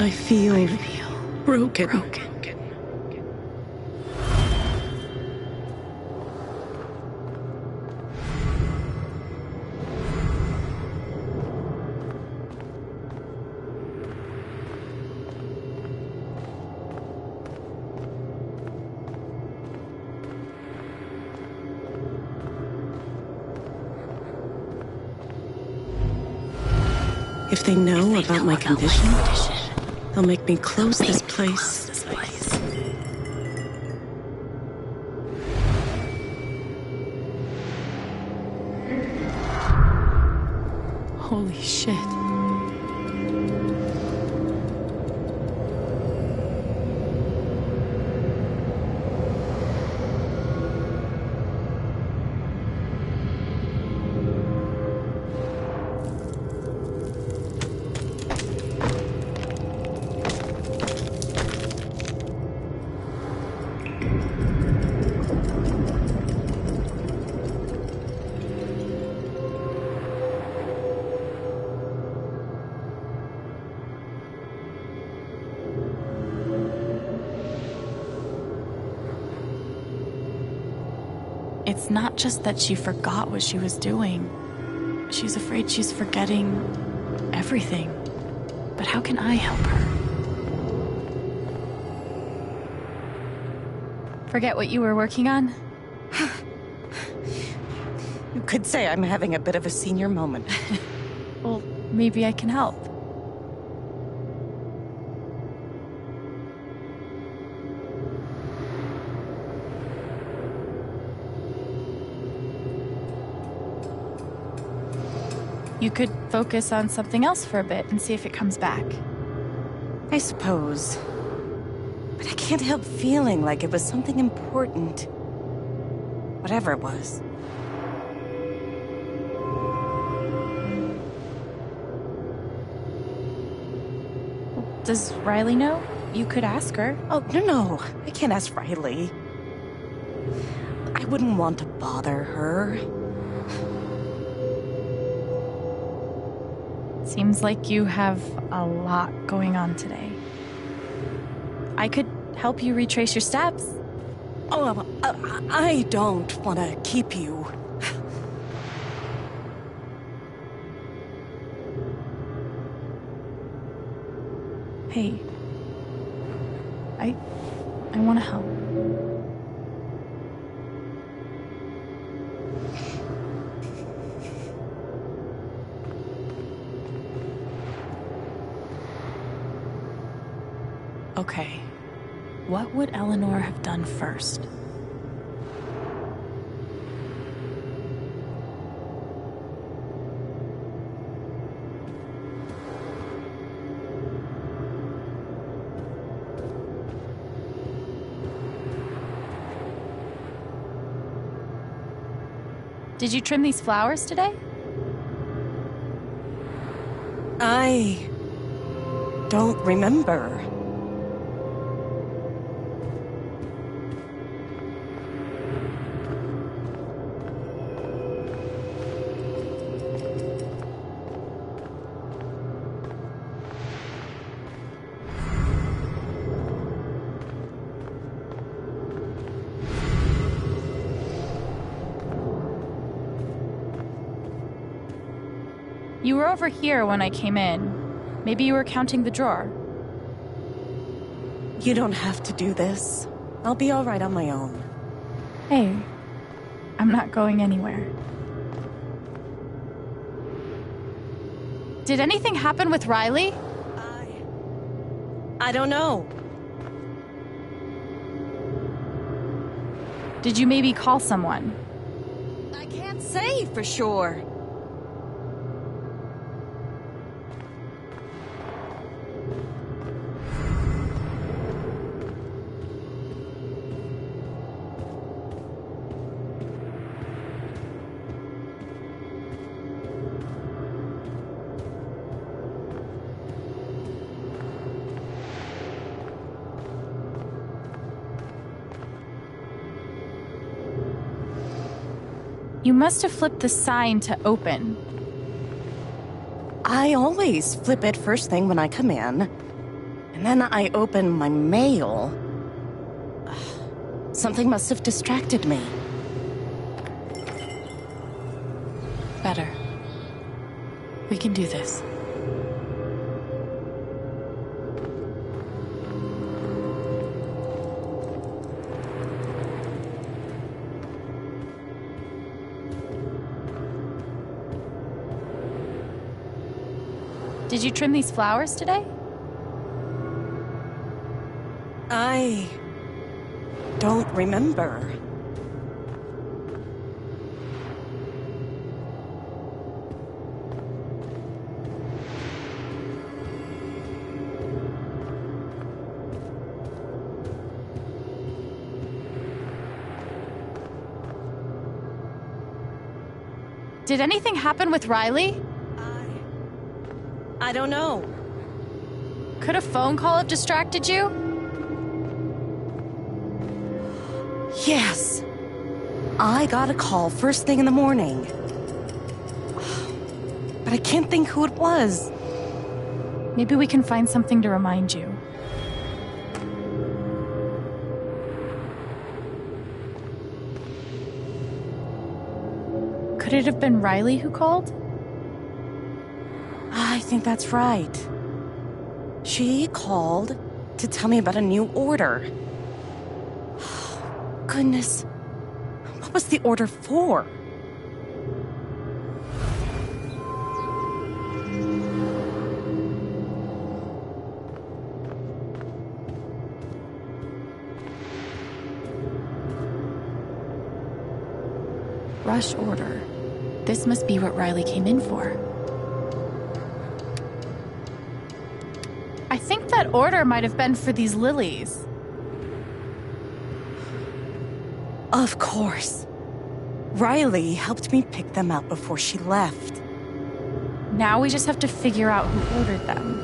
I feel broken. If they know about my condition, they'll make me close this place. Holy shit. It's not just that she forgot what she was doing. She's afraid she's forgetting everything. But how can I help her? Forget what you were working on? You could say I'm having a bit of a senior moment. Well, maybe I can help. You could focus on something else for a bit and see if it comes back. I suppose. But I can't help feeling like it was something important. Whatever it was. Does Riley know? you could ask her. Oh, no. I can't ask Riley. I wouldn't want to bother her. Seems like you have a lot going on today. I could help you retrace your steps. Oh, I don't want to keep you. Hey, I want to help. Okay, what would Eleanor have done first? Did you trim these flowers today? I don't remember. You were over here when I came in. Maybe you were counting the drawer. You don't have to do this. I'll be all right on my own. Hey, I'm not going anywhere. Did anything happen with Riley? I don't know. Did you maybe call someone? I can't say for sure. You must have flipped the sign to open. I always flip it first thing when I come in, and then I open my mail. Something must have distracted me. Better. We can do this. Did you trim these flowers today? I don't remember. Did anything happen with Riley? I don't know. Could a phone call have distracted you? Yes. I got a call first thing in the morning. But I can't think who it was. Maybe we can find something to remind you. Could it have been Riley who called? I think that's right. She called to tell me about a new order. Goodness. What was the order for? Rush order. This must be what Riley came in for. I think that order might have been for these lilies. Of course. Riley helped me pick them out before she left. Now we just have to figure out who ordered them.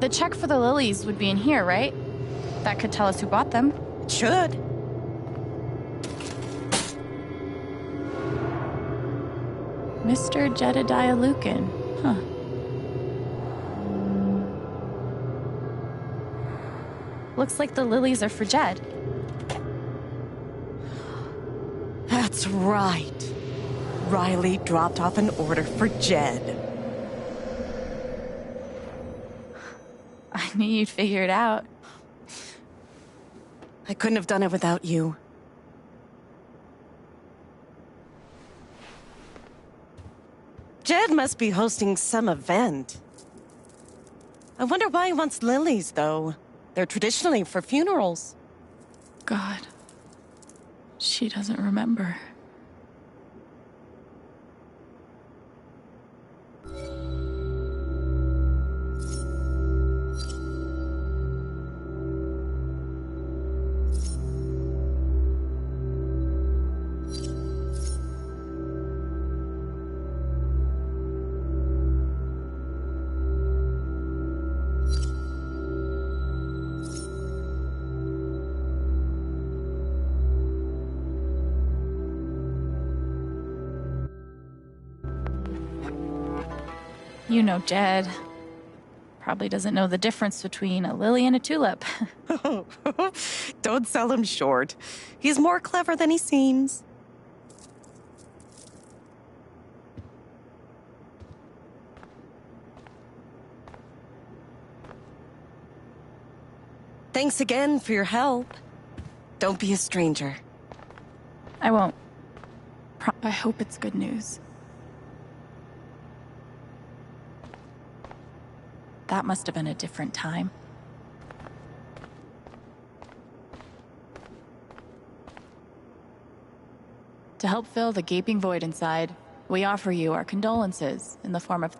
The check for the lilies would be in here, right? That could tell us who bought them. Should. Mr. Jedediah Lucan. Huh. Looks like the lilies are for Jed. That's right. Riley dropped off an order for Jed. I knew you'd figure it out. I couldn't have done it without you. Jed must be hosting some event. I wonder why he wants lilies, though. They're traditionally for funerals. God. She doesn't remember. You know Jed. Probably doesn't know the difference between a lily and a tulip. Don't sell him short. He's more clever than he seems. Thanks again for your help. Don't be a stranger. I won't. I hope it's good news. That must have been a different time. To help fill the gaping void inside, we offer you our condolences in the form of...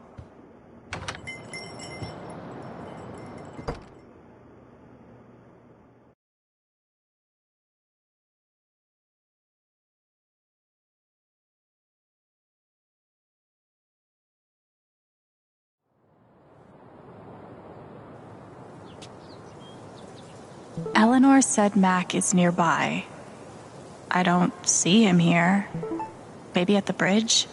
Eleanor said Mac is nearby. I don't see him here. Maybe at the bridge?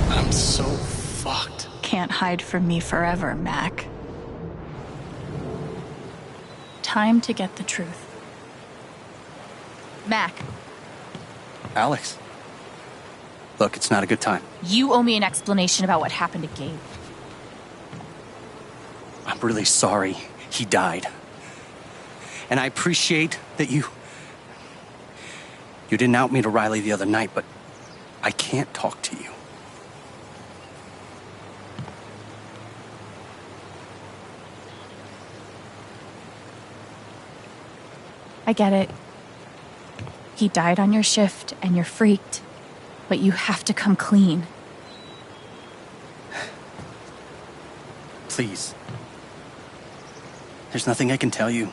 I'm so fucked. Can't hide from me forever, Mac. Time to get the truth. Mac, Alex. Look, it's not a good time. you owe me an explanation about what happened to Gabe. I'm really sorry he died. And I appreciate that you didn't out me to Riley the other night, but I can't talk to you. I get it. He died on your shift and you're freaked, but you have to come clean. Please. There's nothing I can tell you.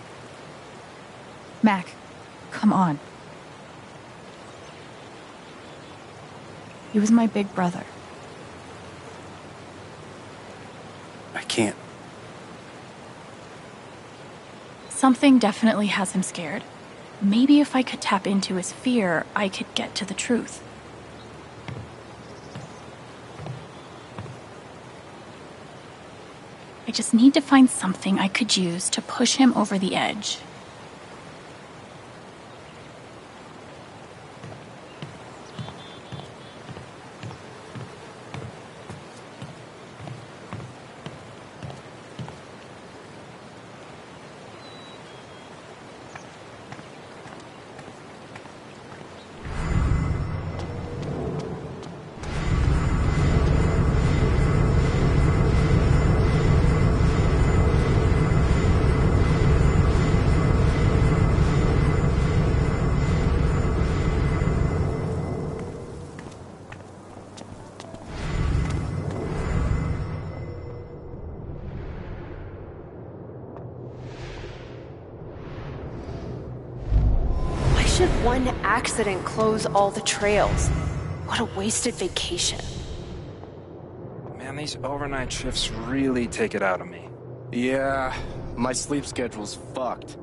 Mac, come on. He was my big brother. I can't. Something definitely has him scared. Maybe if I could tap into his fear, I could get to the truth. I just need to find something I could use to push him over the edge. One accident close all the trails. What a wasted vacation. Man, these overnight shifts really take it out of me. Yeah, my sleep schedule's fucked.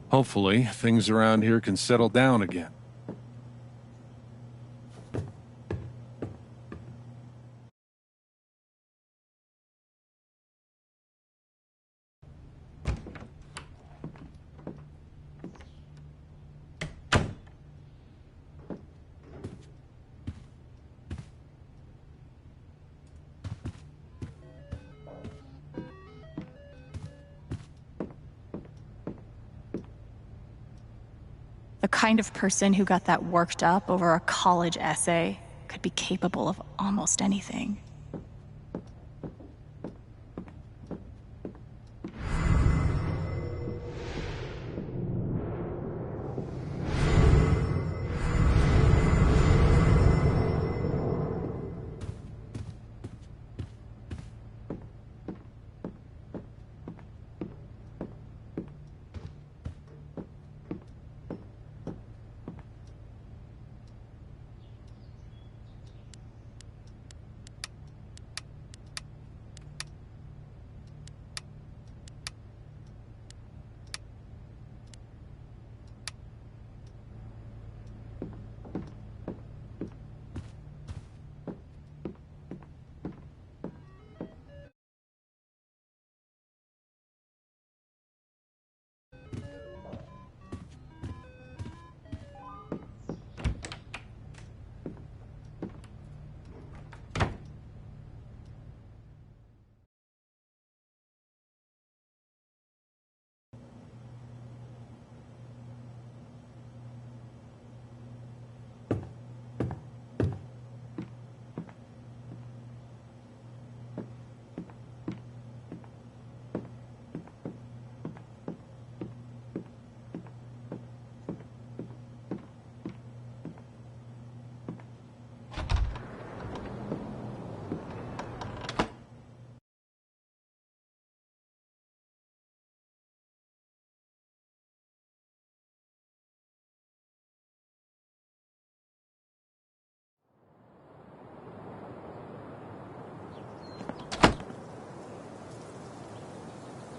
Hopefully, things around here can settle down again. The kind of person who got that worked up over a college essay could be capable of almost anything.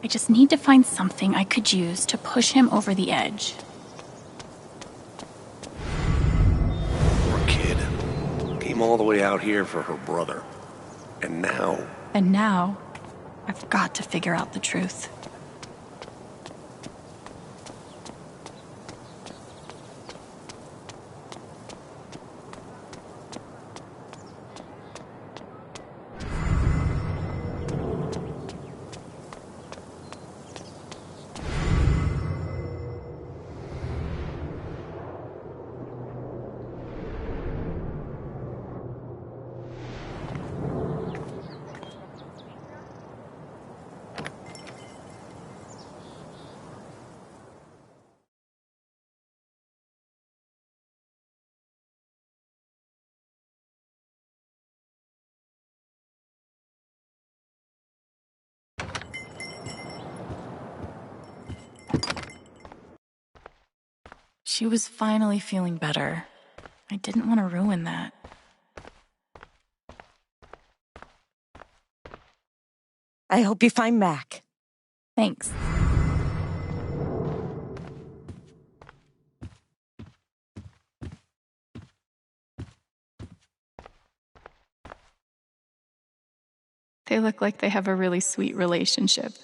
I just need to find something I could use to push him over the edge. came all the way out here for her brother. And now... And now, I've got to figure out the truth. She was finally feeling better. I didn't want to ruin that. I hope you find Mac. Thanks. They look like they have a really sweet relationship.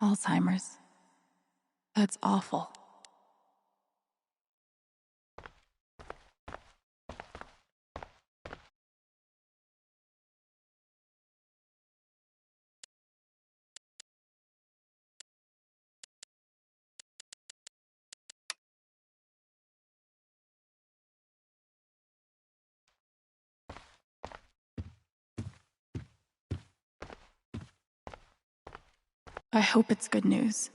Alzheimer's. That's awful. I hope it's good news.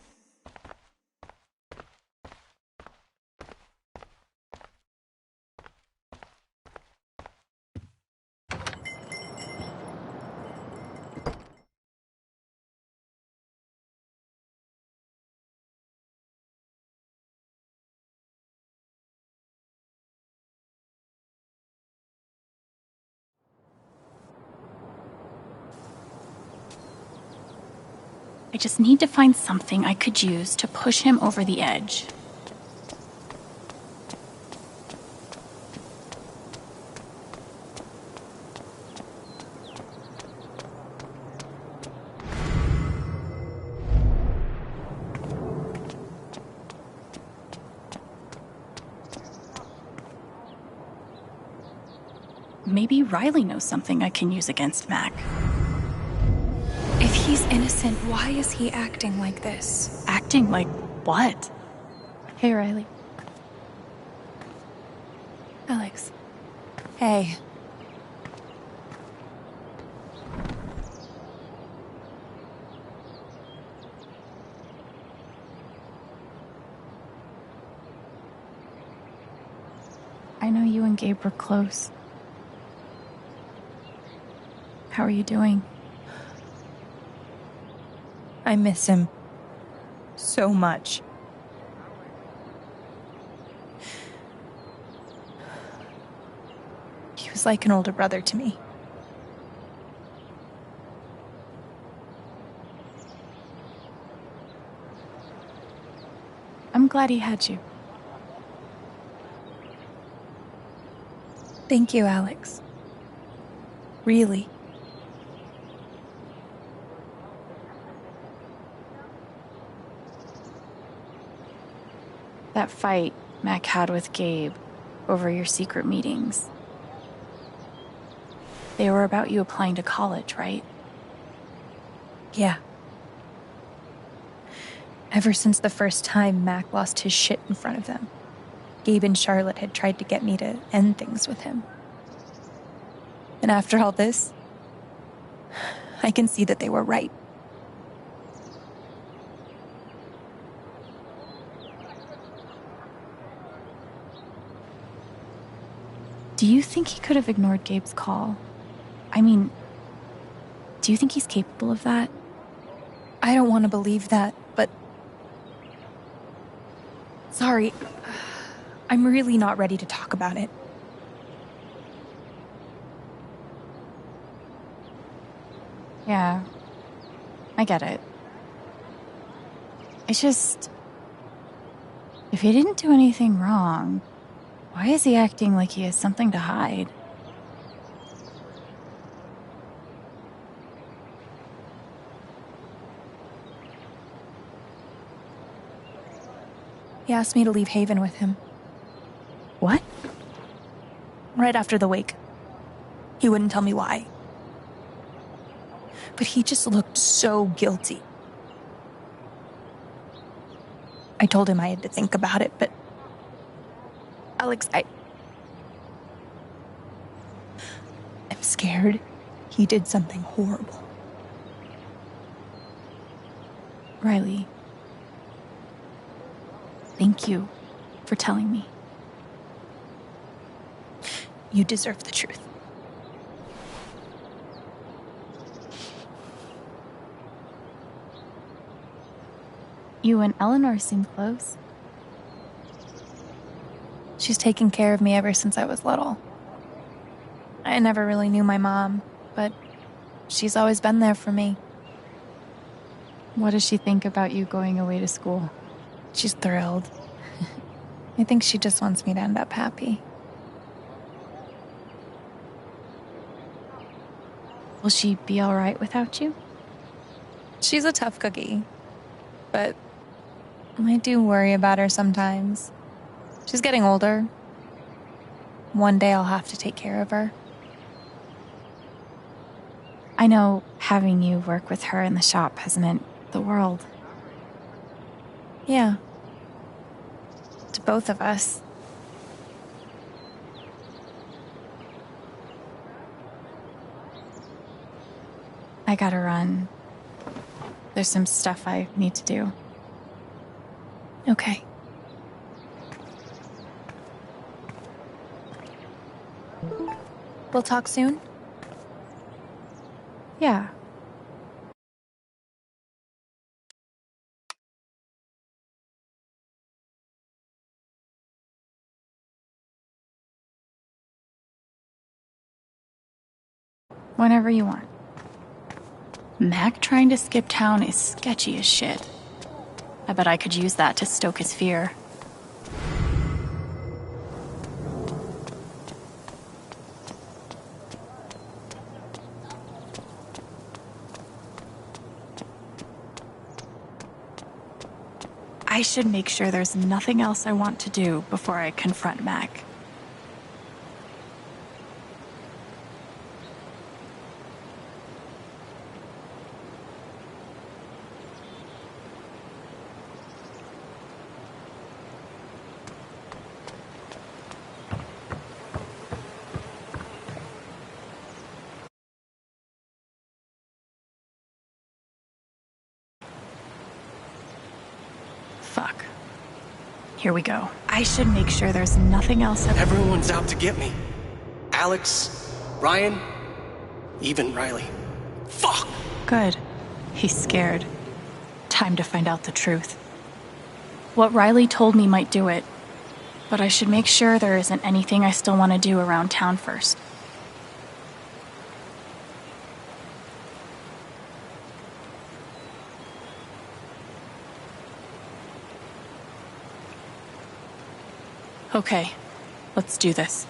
I just need to find something I could use to push him over the edge. Maybe Riley knows something I can use against Mac. If he's innocent, why is he acting like this? Acting like what? Hey, Riley. Alex. Hey. I know you and Gabe were close. How are you doing? I miss him so much. He was like an older brother to me. I'm glad he had you. Thank you, Alex. Really. That fight Mac had with Gabe over your secret meetings. They were about you applying to college, right? Yeah. Ever since the first time Mac lost his shit in front of them, Gabe and Charlotte had tried to get me to end things with him. And after all this, I can see that they were right. Do you think he could have ignored Gabe's call? I mean, do you think he's capable of that? I don't want to believe that, but... Sorry. I'm really not ready to talk about it. Yeah, I get it. It's just... If he didn't do anything wrong, why is he acting like he has something to hide? He asked me to leave Haven with him. What? Right after the wake. He wouldn't tell me why. But he just looked so guilty. I told him I had to think about it, but... Alex, I'm scared he did something horrible. Riley, thank you for telling me. You deserve the truth. You and Eleanor seem close. She's taken care of me ever since I was little. I never really knew my mom, but she's always been there for me. What does she think about you going away to school? She's thrilled. I think she just wants me to end up happy. Will she be all right without you? She's a tough cookie, but I do worry about her sometimes. She's getting older. One day I'll have to take care of her. I know having you work with her in the shop has meant the world. Yeah. To both of us. I gotta run. There's some stuff I need to do. Okay. We'll talk soon? Yeah. Whenever you want. Mac trying to skip town is sketchy as shit. I bet I could use that to stoke his fear. I should make sure there's nothing else I want to do before I confront Mac. Fuck. Here we go. I should make sure there's nothing else. Everyone's out to get me. Alex, Ryan, even Riley. Fuck! Good. He's scared. Time to find out the truth. What Riley told me might do it, but I should make sure there isn't anything I still want to do around town first. Okay, let's do this.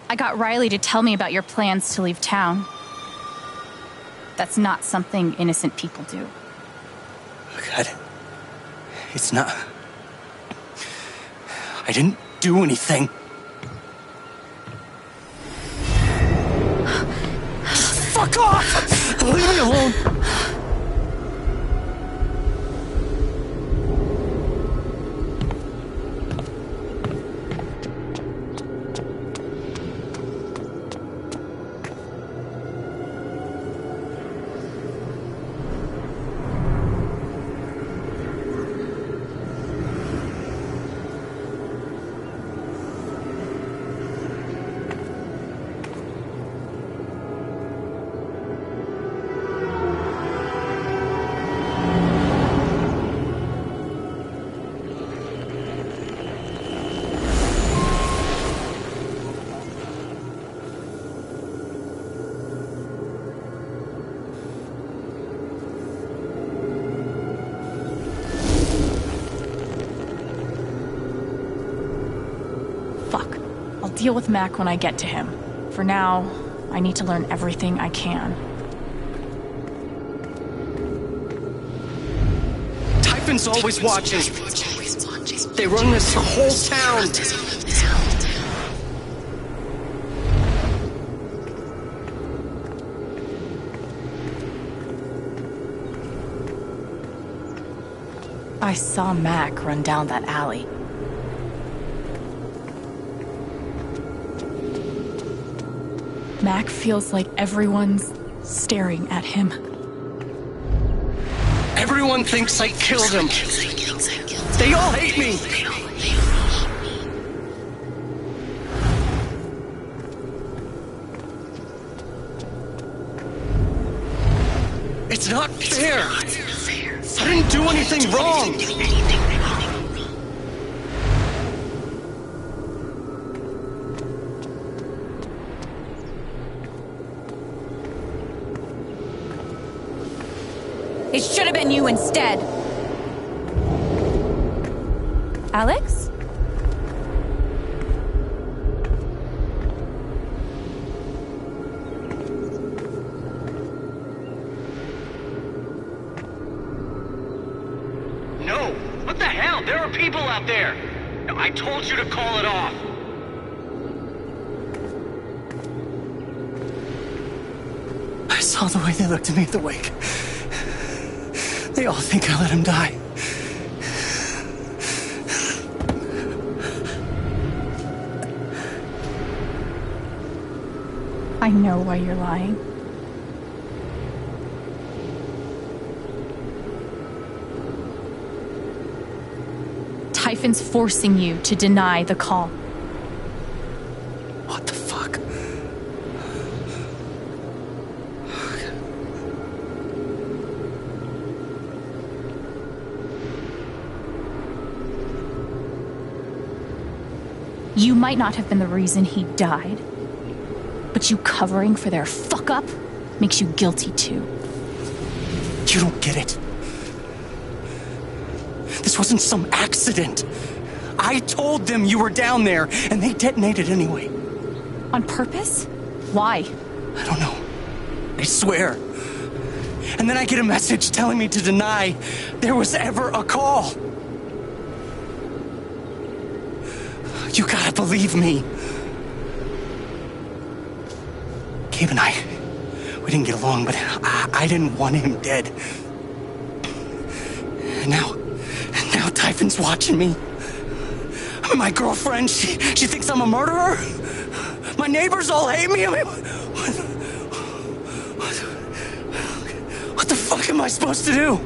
I got Riley to tell me about your plans to leave town. That's not something innocent people do. God. It's not... I didn't do anything. Fuck off! Leave me alone! deal with Mac when I get to him. For now, I need to learn everything I can. Typhon's always watching. They run this whole town. I saw Mac run down that alley. Mac feels like everyone's staring at him. Everyone thinks I killed him. They all hate me. It's not fair. I didn't do anything wrong. It should have been you instead. Alex? No! What the hell? There are people out there! I told you to call it off! I saw the way they looked at me at the wake. They all think I let him die. I know why you're lying. Typhon's forcing you to deny the call. What the fuck? You might not have been the reason he died, but you covering for their fuck-up makes you guilty too. You don't get it. This wasn't some accident. I told them you were down there, and they detonated anyway. On purpose? Why? I don't know. I swear. And then I get a message telling me to deny there was ever a call. You gotta believe me. Gabe and I, we didn't get along, but I didn't want him dead. And now Typhon's watching me. My girlfriend, she thinks I'm a murderer. My neighbors all hate me. I mean, what the fuck am I supposed to do?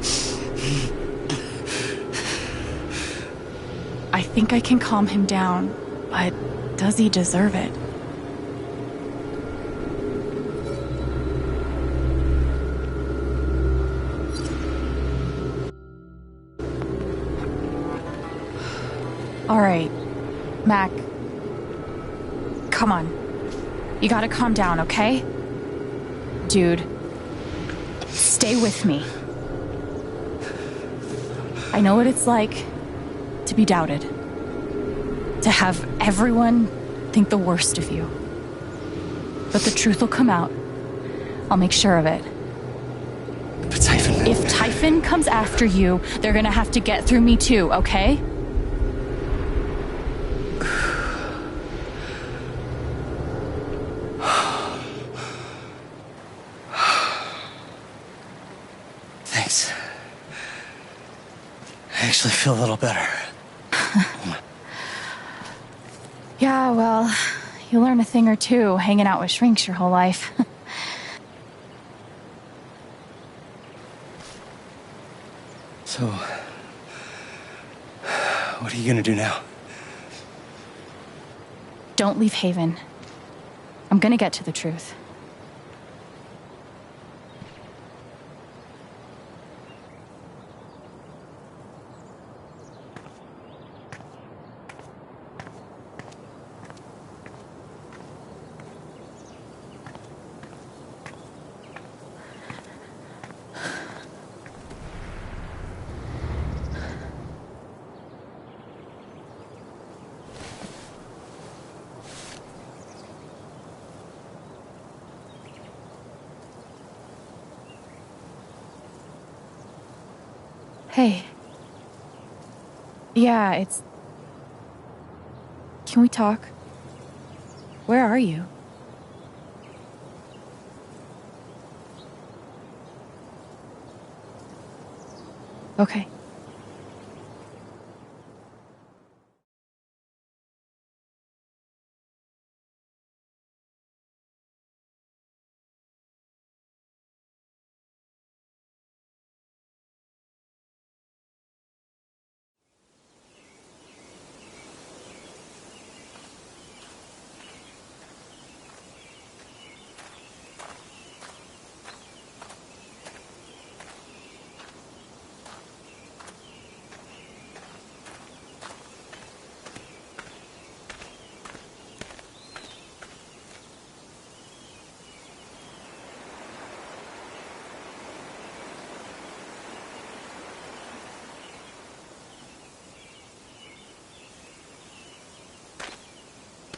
I think I can calm him down, but does he deserve it? All right, Mac, come on. You gotta calm down, okay? Dude, stay with me. I know what it's like to be doubted, to have everyone think the worst of you. But the truth will come out. I'll make sure of it. But Typhon... If Typhon comes after you, they're gonna have to get through me too, okay? Thanks. I actually feel a little better. Yeah, well, you learn a thing or two hanging out with shrinks your whole life. So, what are you gonna do now? Don't leave Haven. I'm gonna get to the truth. Hey. Yeah, it's... Can we talk? Where are you? Okay.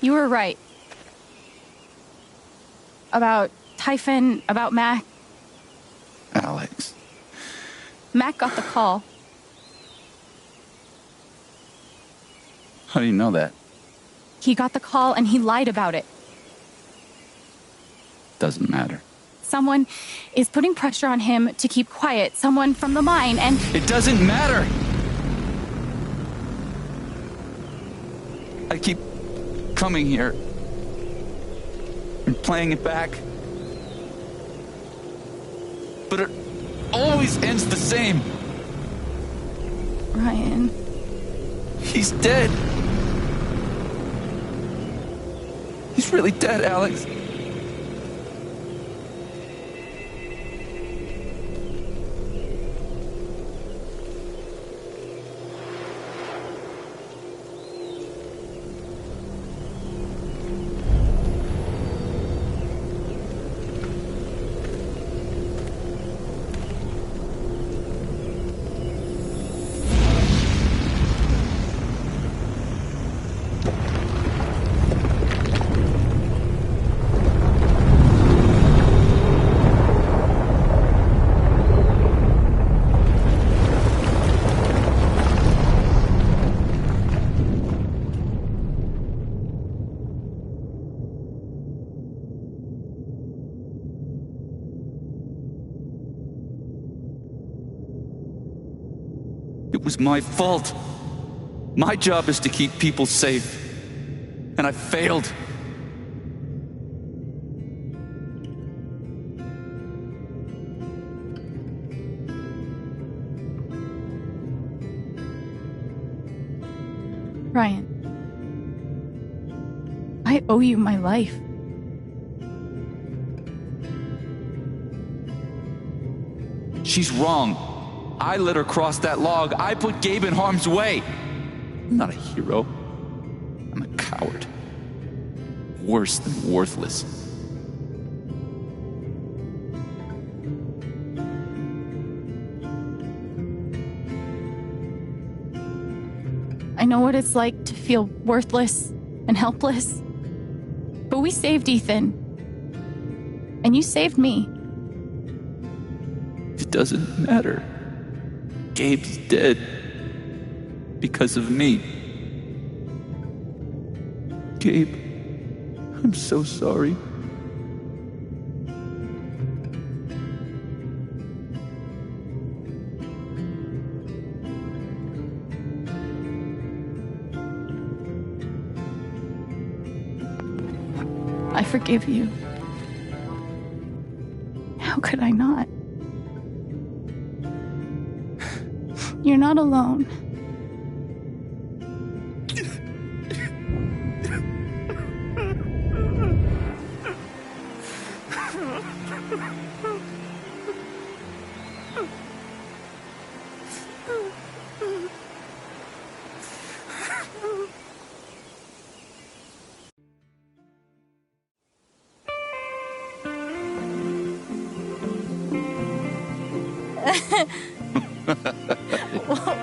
You were right. About Typhon, about Mac. Alex. Mac got the call. How do you know that? He got the call and he lied about it. Doesn't matter. Someone is putting pressure on him to keep quiet. Someone from the mine and... It doesn't matter! I keep coming here and playing it back. But it always ends the same. Ryan. He's dead. He's really dead, Alex. It was my fault. My job is to keep people safe. And I failed. Ryan. I owe you my life. She's wrong. I let her cross that log. I put Gabe in harm's way. I'm not a hero. I'm a coward. Worse than worthless. I know what it's like to feel worthless and helpless. But we saved Ethan. And you saved me. It doesn't matter. Gabe's dead. Because of me. Gabe, I'm so sorry. I forgive you. How could I not? You're not alone.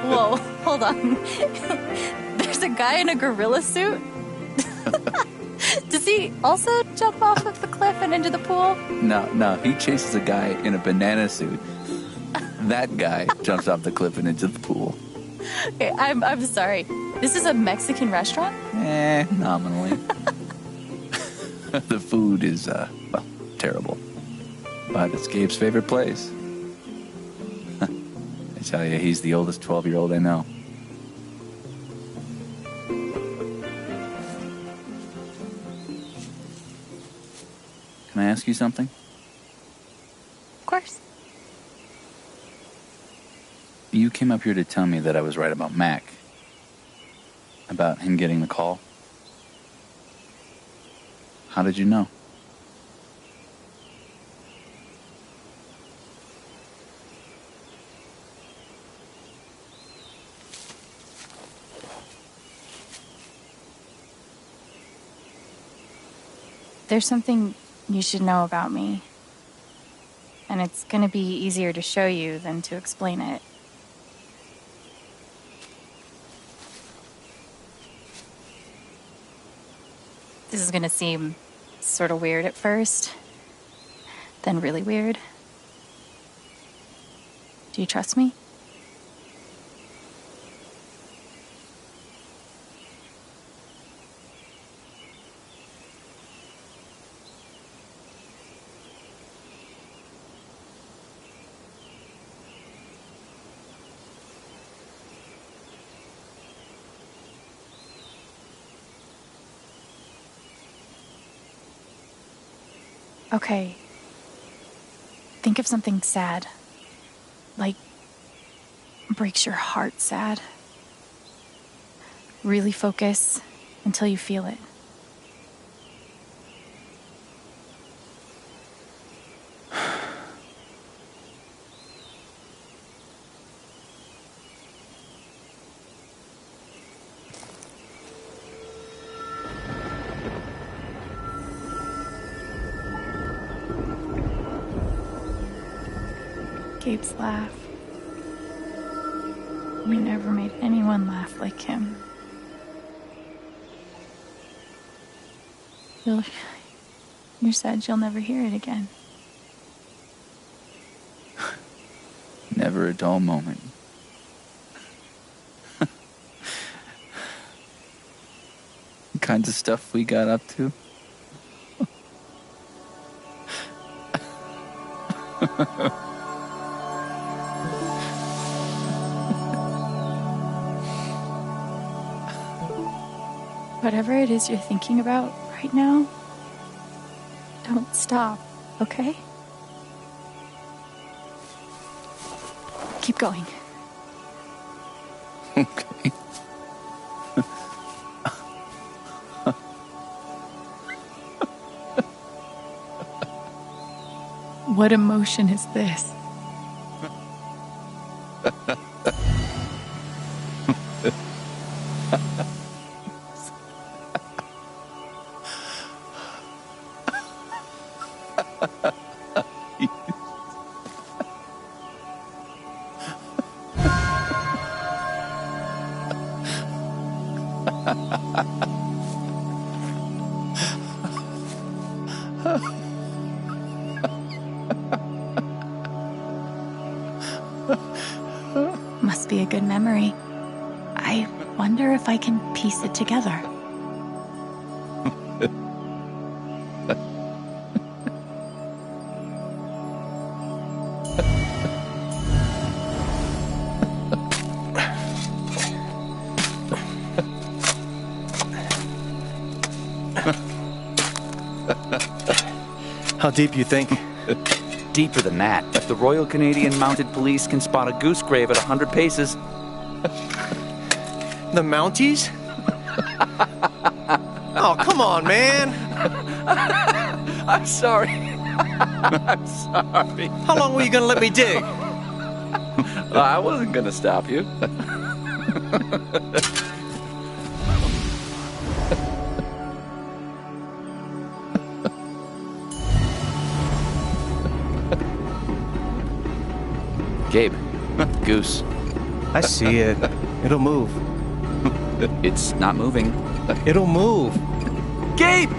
Whoa, hold on. There's a guy in a gorilla suit? Does he also jump off of the cliff and into the pool? No, he chases a guy in a banana suit. That guy jumps off the cliff and into the pool. Okay, I'm sorry. This is a Mexican restaurant? Nominally. The food is, well, terrible. But it's Gabe's favorite place. I tell you, he's the oldest 12-year-old I know. Can I ask you something? Of course. You came up here to tell me that I was right about Mac. About him getting the call. How did you know? There's something you should know about me. And it's gonna be easier to show you than to explain it. This is gonna seem sort of weird at first, then really weird. Do you trust me? Okay. Think of something sad. Like, breaks your heart sad. Really focus until you feel it. Gabe's laugh. We never made anyone laugh like him. You're sad you'll never hear it again. Never a dull moment. The kinds of stuff we got up to. Whatever it is you're thinking about right now, don't stop, okay? Keep going. Okay. What emotion is this? Must be a good memory. I wonder if I can piece it together. How deep you think? Deeper than that. The Royal Canadian Mounted Police can spot a goose grave at 100 paces. The Mounties? Oh, come on, man. I'm sorry. I'm sorry. How long were you gonna let me dig? I wasn't gonna stop you. Gabe, goose. I see it. It'll move. It's not moving. It'll move. Gabe!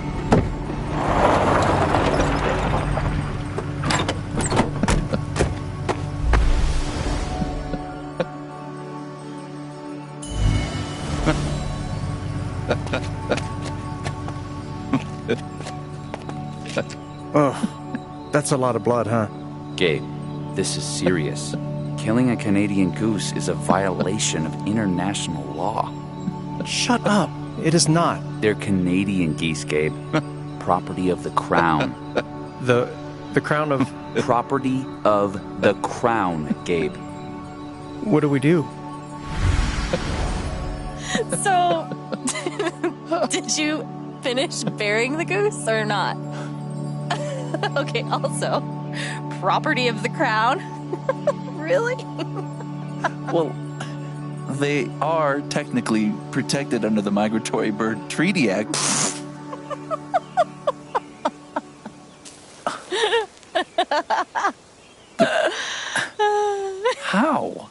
That's a lot of blood, huh? Gabe, this is serious. Killing a Canadian goose is a violation of international law. Shut up. It is not. They're Canadian geese, Gabe. Property of the Crown. The Crown of... Property of the Crown, Gabe. What do we do? So, did you finish burying the goose or not? Okay, also, property of the Crown? Really? Well, they are technically protected under the Migratory Bird Treaty Act. How?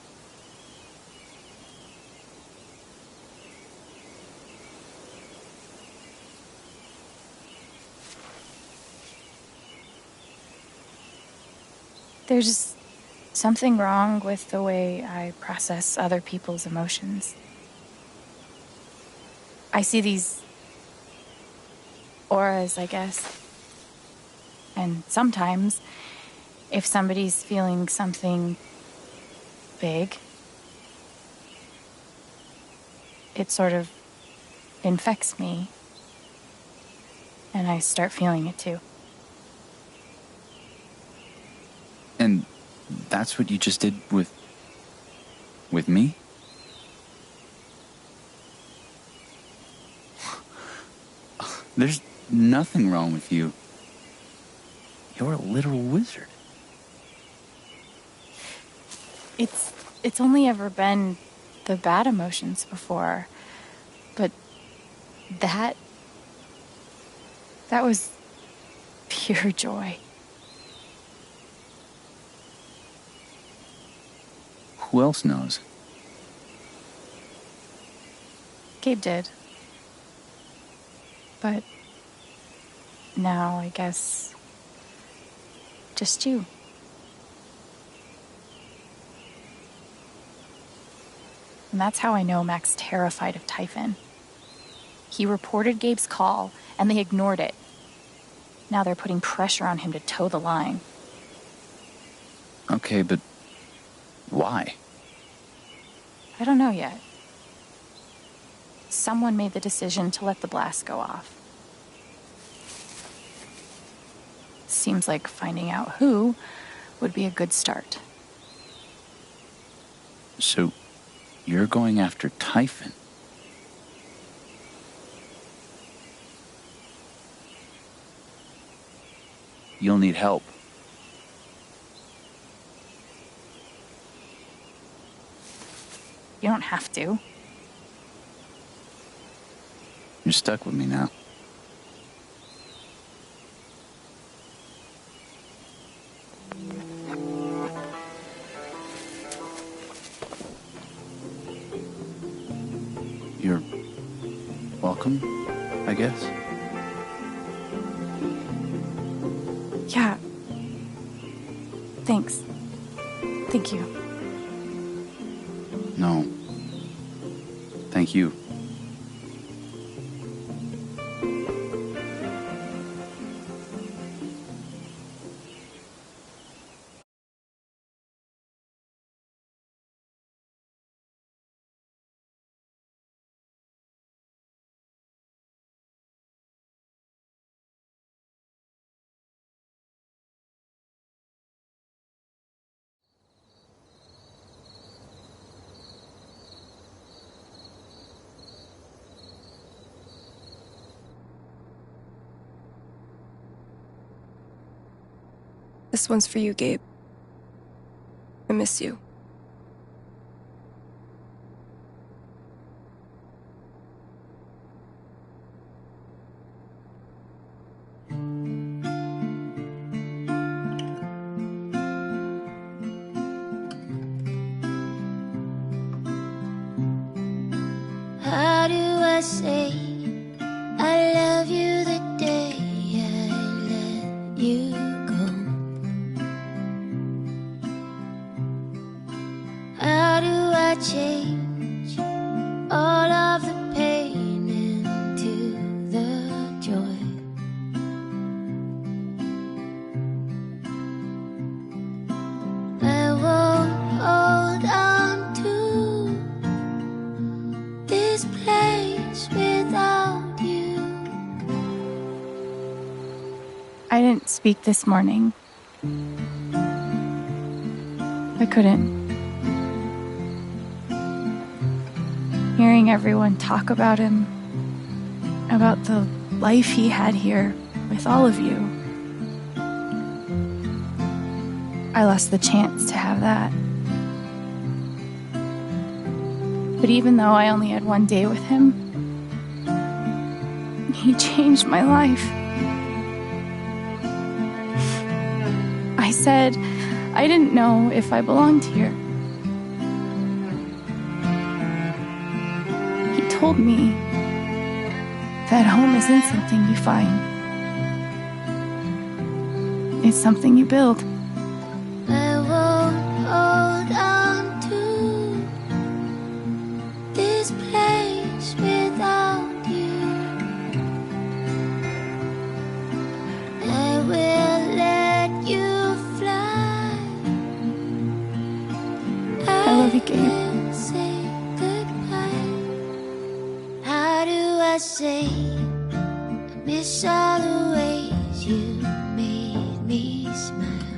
There's something wrong with the way I process other people's emotions. I see these auras, I guess. And sometimes, if somebody's feeling something big, it sort of infects me. And I start feeling it too. And that's what you just did with me? There's nothing wrong with you. You're a literal wizard. It's only ever been the bad emotions before. But that was pure joy. Who else knows? Gabe did. But now, I guess, just you. And that's how I know Mac's terrified of Typhon. He reported Gabe's call, and they ignored it. Now they're putting pressure on him to toe the line. Okay, but why? I don't know yet. Someone made the decision to let the blast go off. Seems like finding out who would be a good start. So, you're going after Typhon? You'll need help. You don't have to. You're stuck with me now. You're welcome, I guess. Yeah. Thanks. Thank you. No. Thank you. This one's for you, Gabe. I miss you. How do I say I love you the day I let you go? How do I change all of the pain into the joy? I didn't speak this morning. I couldn't. Hearing everyone talk about him, about the life he had here with all of you, I lost the chance to have that. But even though I only had one day with him, he changed my life. I said I didn't know if I belonged here. He told me that home isn't something you find. It's something you build. I won't hold on to this place without you. I will let you fly. I love you, Gabe. will say goodbye. How do I say I miss all the ways you made me smile?